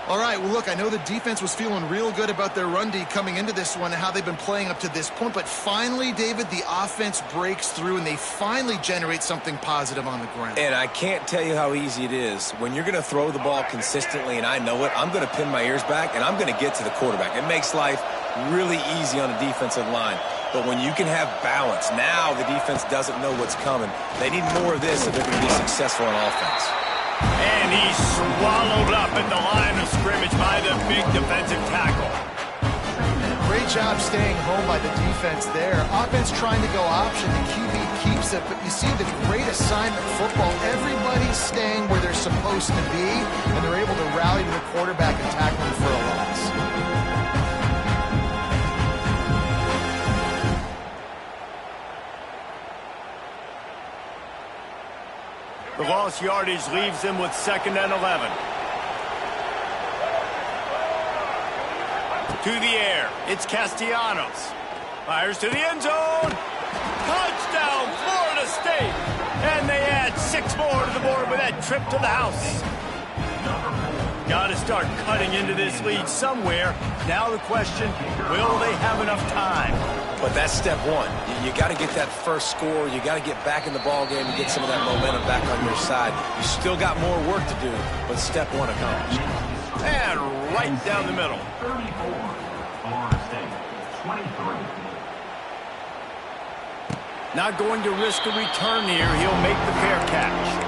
All right, well, look, I know the defense was feeling real good about their run D coming into this one and how they've been playing up to this point, but finally, David, the offense breaks through and they finally generate something positive on the ground. And I can't tell you how easy it is. When you're going to throw the ball consistently, and I know it, I'm going to pin my ears back, and I'm going to get to the quarterback. It makes life really easy on the defensive line. But when you can have balance, now the defense doesn't know what's coming. They need more of this if they're going to be successful on offense. And he's swallowed up at the line of scrimmage by the big defensive tackle. Great job staying home by the defense there. Offense trying to go option. The QB keeps it, but you see the great assignment football. Everybody's staying where they're supposed to be, and they're able to rally to the quarterback and tackle him for a loss. The lost yardage leaves them with 2nd and 11. To the air, it's Castellanos. Fires to the end zone. Touchdown, Florida State. And they add 6 more to the board with that trip to the house. Got to start cutting into this lead somewhere. Now the question, will they have enough time? But that's step one. You got to get that first score. You got to get back in the ball game and get some of that momentum back on your side. You still got more work to do, but step one accomplished. And right down the middle. 34, Florida State, 23. Not going to risk a return here. He'll make the fair catch.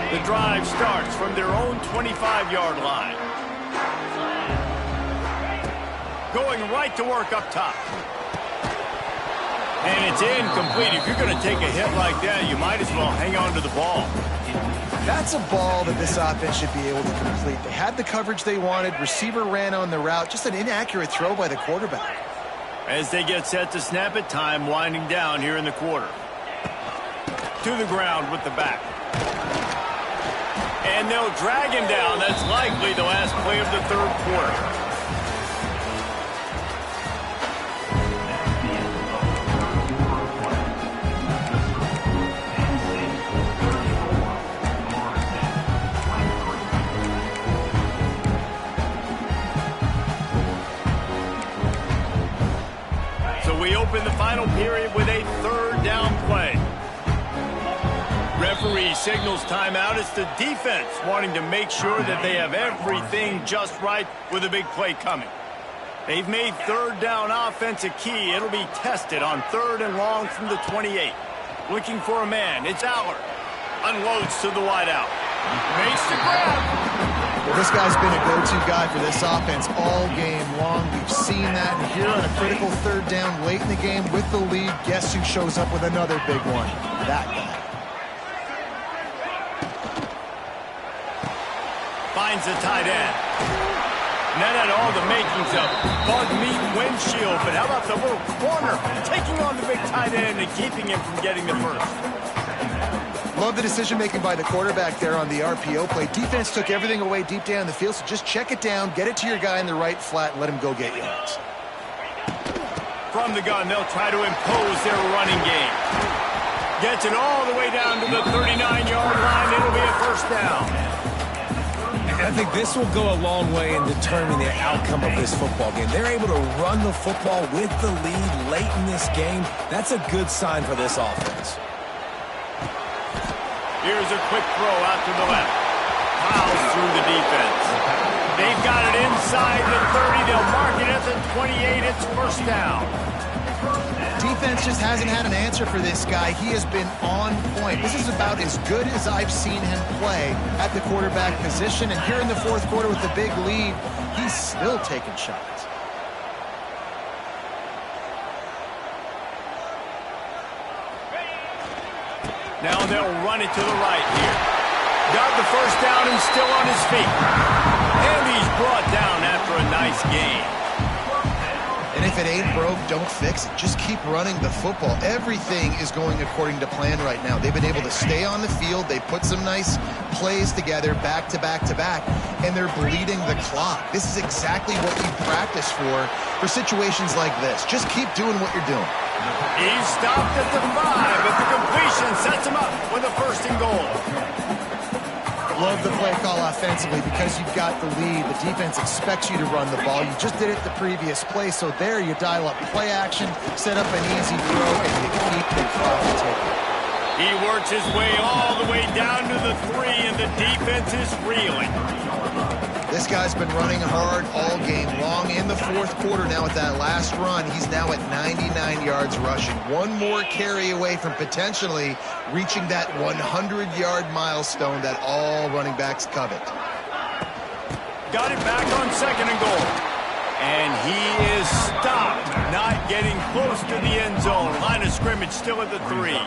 The drive starts from their own 25-yard line. Going right to work up top. And it's incomplete. If you're going to take a hit like that, you might as well hang on to the ball. That's a ball that this offense should be able to complete. They had the coverage they wanted. Receiver ran on the route. Just an inaccurate throw by the quarterback. As they get set to snap it, time winding down here in the quarter. To the ground with the back. And they'll drag him down. That's likely the last play of the 3rd quarter. So we open the final period with a 3rd down play. Referee signals timeout. It's the defense wanting to make sure that they have everything just right with a big play coming. They've made 3rd down offense a key. It'll be tested on 3rd and long from the 28. Looking for a man. It's Aller. Unloads to the wideout. Makes the grab. Well, this guy's been a go-to guy for this offense all game long. We've seen that. And here on a critical 3rd down late in the game with the lead, guess who shows up with another big one? That guy. Finds the tight end. And that had all the makings of bug meat windshield, but how about the little corner taking on the big tight end and keeping him from getting the first? Love the decision-making by the quarterback there on the RPO play. Defense took everything away deep down the field, so just check it down, get it to your guy in the right flat, and let him go get yards. From the gun, they'll try to impose their running game. Gets it all the way down to the 39-yard line. It'll be a first down. I think this will go a long way in determining the outcome of this football game. They're able to run the football with the lead late in this game. That's a good sign for this offense. Here's a quick throw out to the left. Plows through the defense. They've got it inside the 30. They'll mark it at the 28. It's first down. Defense just hasn't had an answer for this guy. He has been on point. This is about as good as I've seen him play at the quarterback position. And here in the 4th quarter with the big lead, he's still taking shots. Now they'll run it to the right here. Got the first down and still on his feet. And he's brought down after a nice game. And if If it ain't broke, don't fix it. Just keep running the football. Everything is going according to plan right now. They've been able to stay on the field. They put some nice plays together back to back to back, and they're bleeding the clock. This is exactly what you practice for situations like this. Just keep doing what you're doing. He's stopped at the 5, but the completion sets him up with a 1st and goal. Love the play call offensively because you've got the lead. The defense expects you to run the ball. You just did it the previous play, so there you dial up play action, set up an easy throw, and you keep the clock ticking. He works his way all the way down to the 3, and the defense is reeling. This guy's been running hard all game long. In the 4th quarter now at that last run, he's now at 99 yards rushing. One more carry away from potentially reaching that 100-yard milestone that all running backs covet. Got it back on 2nd and goal. And he is stopped, not getting close to the end zone. Line of scrimmage still at the 3.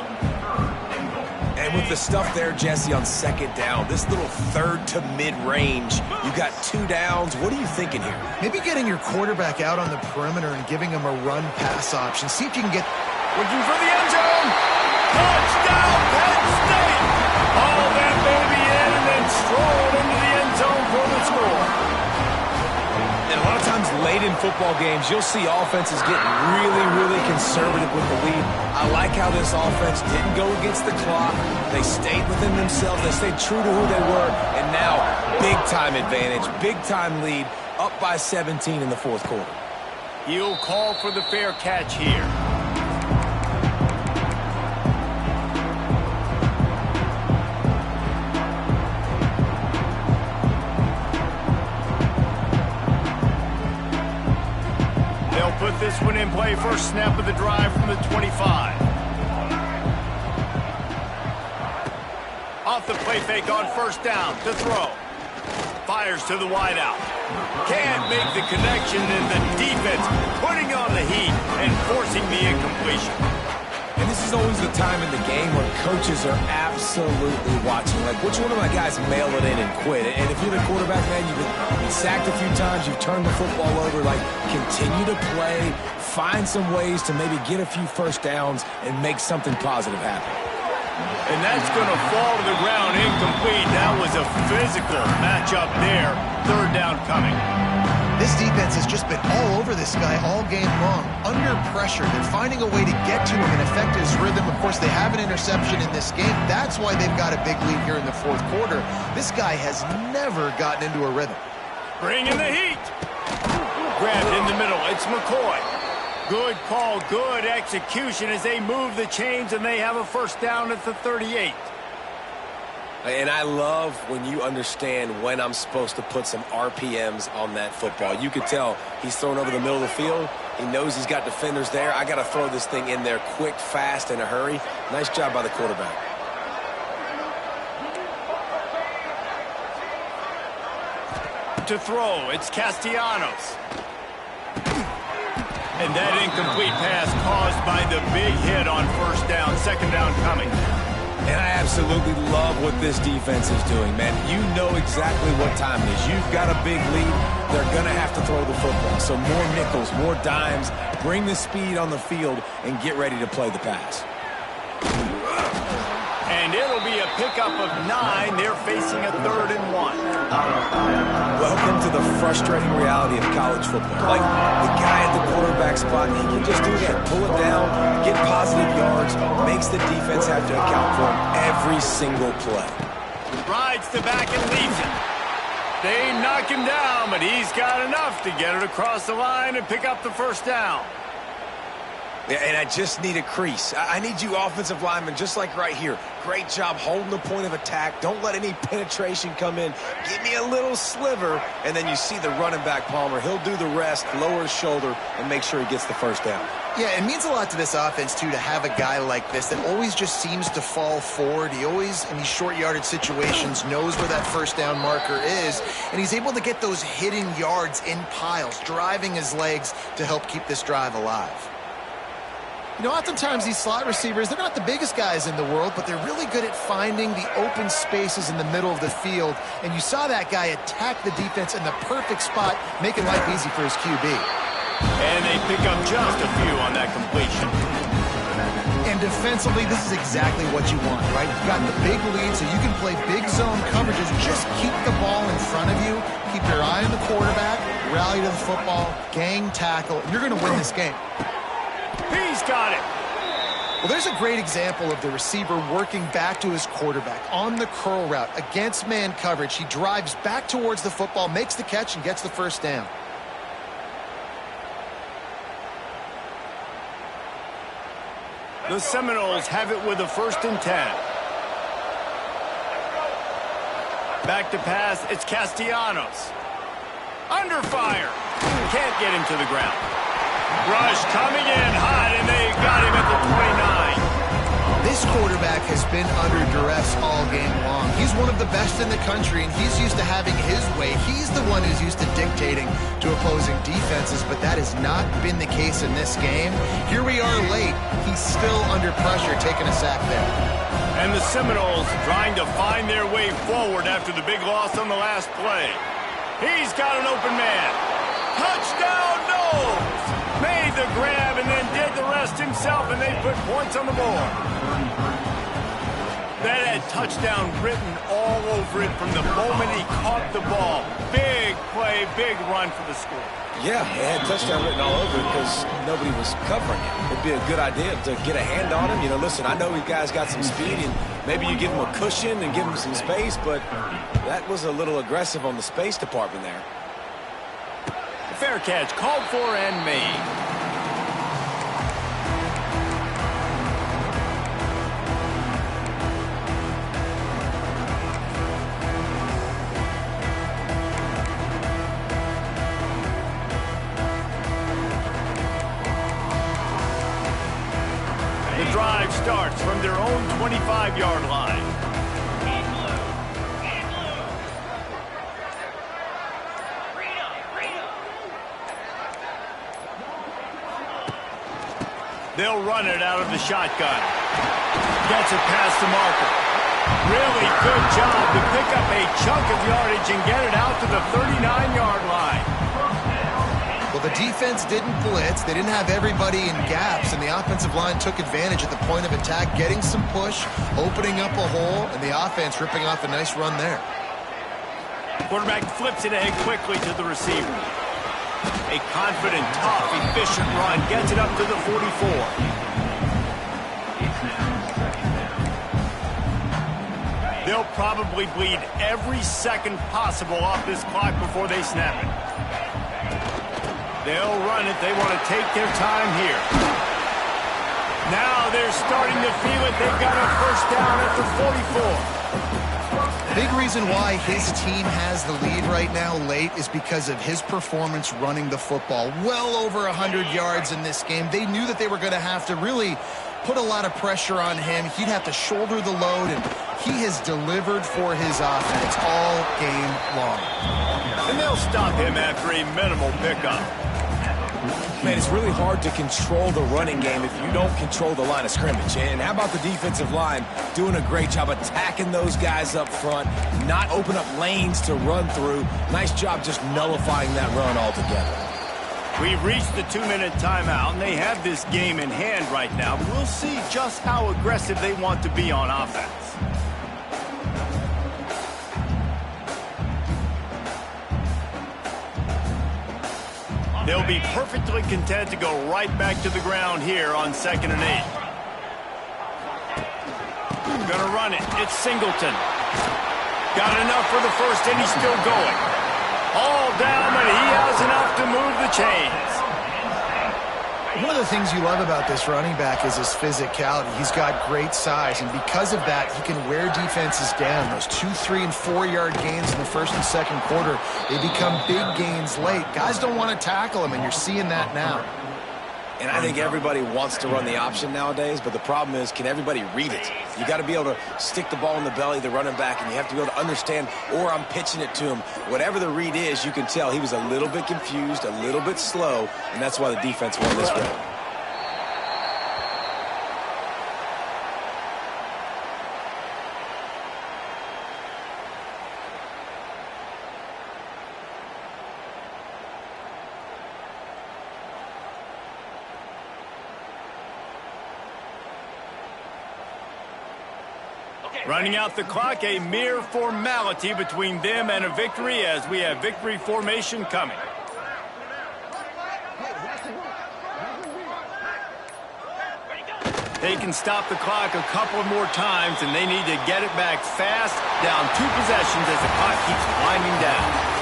And with the stuff there, Jesse, on 2nd down, this little 3rd to mid-range, you got 2 downs. What are you thinking here? Maybe getting your quarterback out on the perimeter and giving him a run-pass option. See if you can get... Looking for the end zone. Touchdown, Penn State. All that baby in and then strolled into the end zone for the score. And a lot of times late in football games, you'll see offenses get really, really conservative with the lead. I like how this offense didn't go against the clock. They stayed within themselves. They stayed true to who they were. And now, big-time advantage, big-time lead, up by 17 in the 4th quarter. He'll call for the fair catch here. Put this one in play. First snap of the drive from the 25. Off the play fake on 1st down to throw. Fires to the wideout. Can't make the connection, and the defense putting on the heat and forcing the incompletion. And this is always the time in the game when coaches are absolutely watching. Like, which one of my guys mail it in and quit? And if you're the quarterback, man, you've been sacked a few times, you've turned the football over. Like, continue to play, find some ways to maybe get a few 1st downs and make something positive happen. And that's going to fall to the ground incomplete. That was a physical matchup there. 3rd down coming. This defense has just been all over this guy all game long. Under pressure, they're finding a way to get to him and affect his rhythm. Of course, they have an interception in this game. That's why they've got a big lead here in the 4th quarter. This guy has never gotten into a rhythm. Bringing the heat. Grabbed in the middle. It's McCoy. Good call, good execution as they move the chains, and they have a 1st down at the 38. And I love when you understand when I'm supposed to put some RPMs on that football. You could tell he's thrown over the middle of the field. He knows he's got defenders there. I got to throw this thing in there quick, fast, in a hurry. Nice job by the quarterback. To throw, it's Castellanos. And that incomplete pass caused by the big hit on 1st down, 2nd down coming. And I absolutely love what this defense is doing, man. You know exactly what time it is. You've got a big lead. They're going to have to throw the football. So more nickels, more dimes, bring the speed on the field, and get ready to play the pass. And it'll be a pickup of 9. They're facing a 3rd and 1. Welcome to the frustrating reality of college football. Like, the guy at the quarterback spot, he can just do that. Pull it down, get positive yards, makes the defense have to account for him every single play. Rides the back and leaves it. They knock him down, but he's got enough to get it across the line and pick up the 1st down. And I just need a crease. I need you offensive linemen, just like right here. Great job holding the point of attack. Don't let any penetration come in. Give me a little sliver, and then you see the running back, Palmer. He'll do the rest, lower his shoulder, and make sure he gets the 1st down. Yeah, it means a lot to this offense, too, to have a guy like this that always just seems to fall forward. He always, in these short yardage situations, knows where that 1st down marker is, and he's able to get those hidden yards in piles, driving his legs to help keep this drive alive. You know, oftentimes these slot receivers, they're not the biggest guys in the world, but they're really good at finding the open spaces in the middle of the field. And you saw that guy attack the defense in the perfect spot, making life easy for his QB. And they pick up just a few on that completion. And defensively, this is exactly what you want, right? You've got the big lead, so you can play big zone coverages. Just keep the ball in front of you. Keep your eye on the quarterback. Rally to the football. Gang tackle. You're going to win this game. He's got it. Well, there's a great example of the receiver working back to his quarterback on the curl route against man coverage. He drives back towards the football, makes the catch, and gets the first down. The Seminoles have it with a 1st and 10. Back to pass, it's Castellanos. Under fire. Can't get him to the ground. Rush coming in hot, and they got him at the 29. This quarterback has been under duress all game long. He's one of the best in the country, and he's used to having his way. He's the one who's used to dictating to opposing defenses, but that has not been the case in this game. Here we are late. He's still under pressure, taking a sack there. And the Seminoles trying to find their way forward after the big loss on the last play. He's got an open man. Touchdown, Noles! Made the grab and then did the rest himself, and they put points on the board. That had touchdown written all over it from the moment he caught the ball. Big play, big run for the score. Yeah, it had touchdown written all over it because nobody was covering it. It'd be a good idea to get a hand on him. You know, listen, I know you guys got some speed, and maybe you give him a cushion and give him some space, but that was a little aggressive on the space department there. Fair catch called for and made. The drive starts from their own 25-yard line. They'll run it out of the shotgun. Gets it past the marker. Really good job to pick up a chunk of yardage and get it out to the 39-yard line. Well, the defense didn't blitz. They didn't have everybody in gaps, and the offensive line took advantage at the point of attack, getting some push, opening up a hole, and the offense ripping off a nice run there. Quarterback flips it ahead quickly to the receiver. A confident, tough, efficient run gets it up to the 44. They'll probably bleed every second possible off this clock before they snap it. They'll run it. They want to take their time here. Now they're starting to feel it. They've got a first down at the 44. Big reason why his team has the lead right now late is because of his performance running the football. Well over 100 yards in this game. They knew that they were going to have to really put a lot of pressure on him. He'd have to shoulder the load, and he has delivered for his offense all game long. And they'll stop him after a minimal pickup. Man, it's really hard to control the running game if you don't control the line of scrimmage. And how about the defensive line doing a great job attacking those guys up front, not open up lanes to run through. Nice job just nullifying that run altogether. We've reached the 2-minute timeout, and they have this game in hand right now. We'll see just how aggressive they want to be on offense. They'll be perfectly content to go right back to the ground here on 2nd and 8. Gonna run it. It's Singleton. Got enough for the first, and he's still going. All down, but he has enough to move the chains. One of the things you love about this running back is his physicality. He's got great size, and because of that, he can wear defenses down. Those 2-, 3-, and 4-yard gains in the first and second quarter, they become big gains late. Guys don't want to tackle him, and you're seeing that now. And I think everybody wants to run the option nowadays, but the problem is, can everybody read it? You got to be able to stick the ball in the belly of the running back, and you have to be able to understand, or I'm pitching it to him. Whatever the read is, you can tell he was a little bit confused, a little bit slow, and that's why the defense won this round. Running out the clock, a mere formality between them and a victory as we have victory formation coming. They can stop the clock a couple more times, and they need to get it back fast, down 2 possessions as the clock keeps winding down.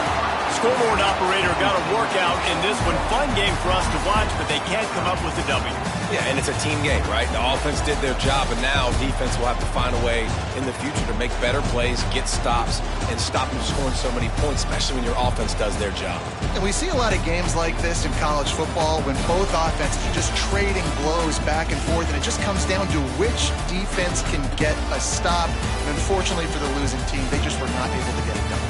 Scoreboard operator got a workout in this one. Fun game for us to watch, but they can't come up with a W. Yeah, and it's a team game, right? The offense did their job, and now defense will have to find a way in the future to make better plays, get stops, and stop them scoring so many points, especially when your offense does their job. And we see a lot of games like this in college football when both offenses are just trading blows back and forth, and it just comes down to which defense can get a stop. And unfortunately for the losing team, they just were not able to get it done.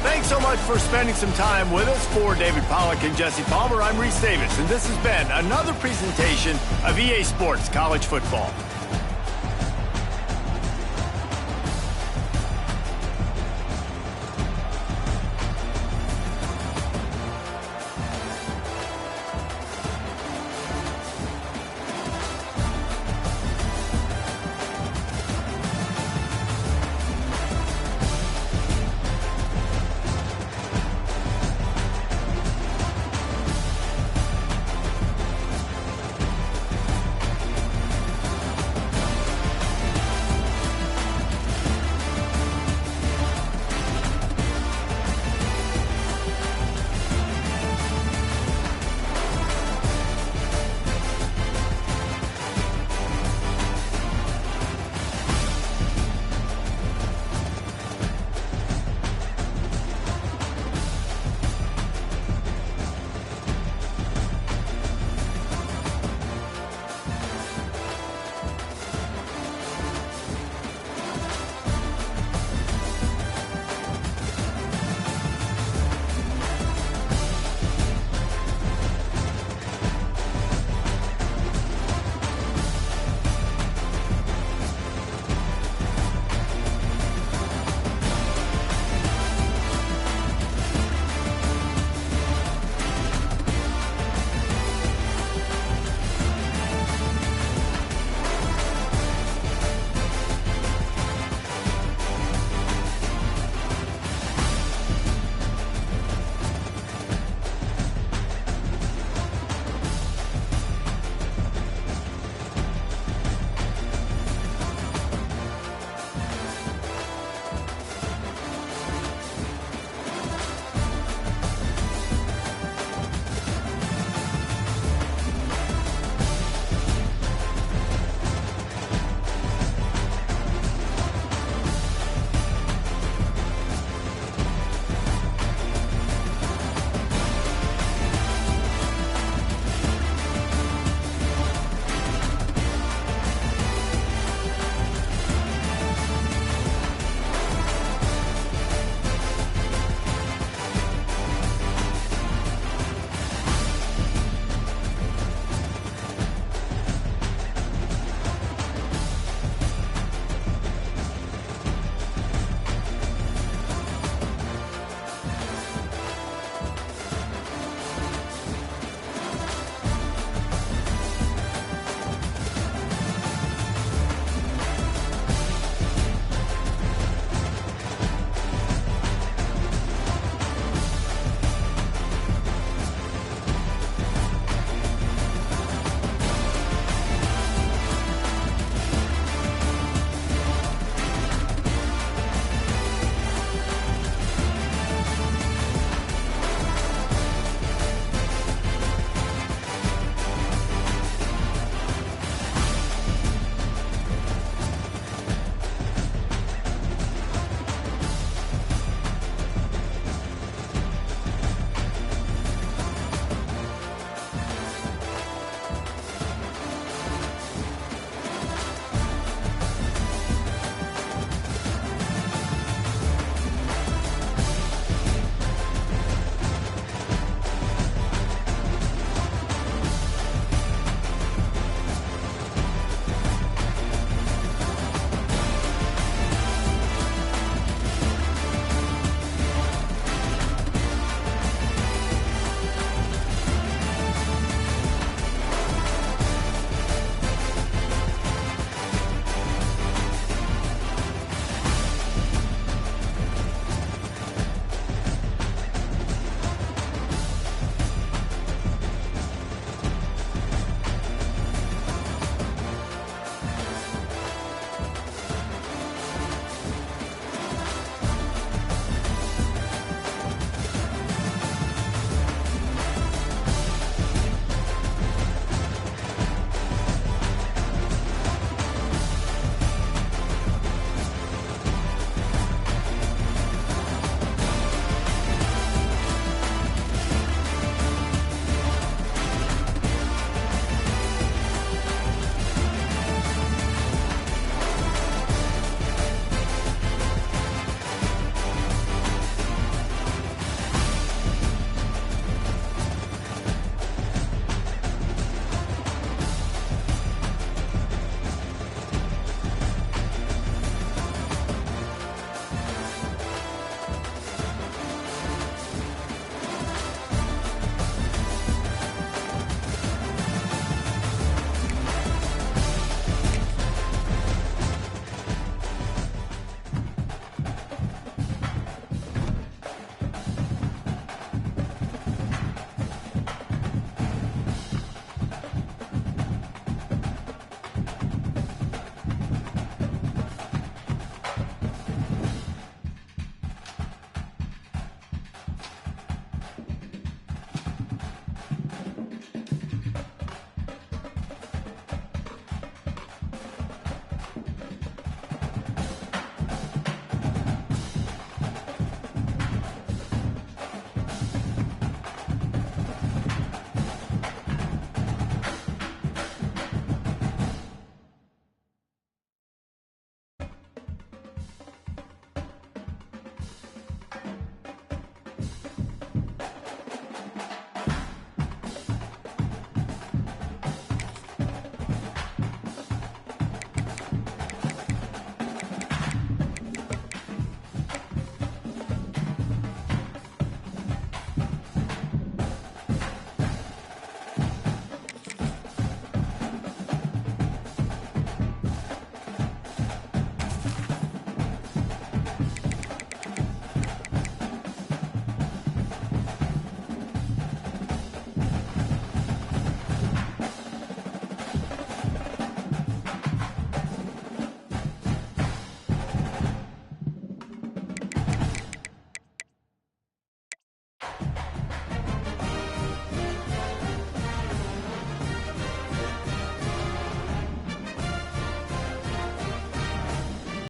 Thanks so much for spending some time with us. For David Pollack and Jesse Palmer, I'm Reese Davis, and this has been another presentation of EA Sports College Football.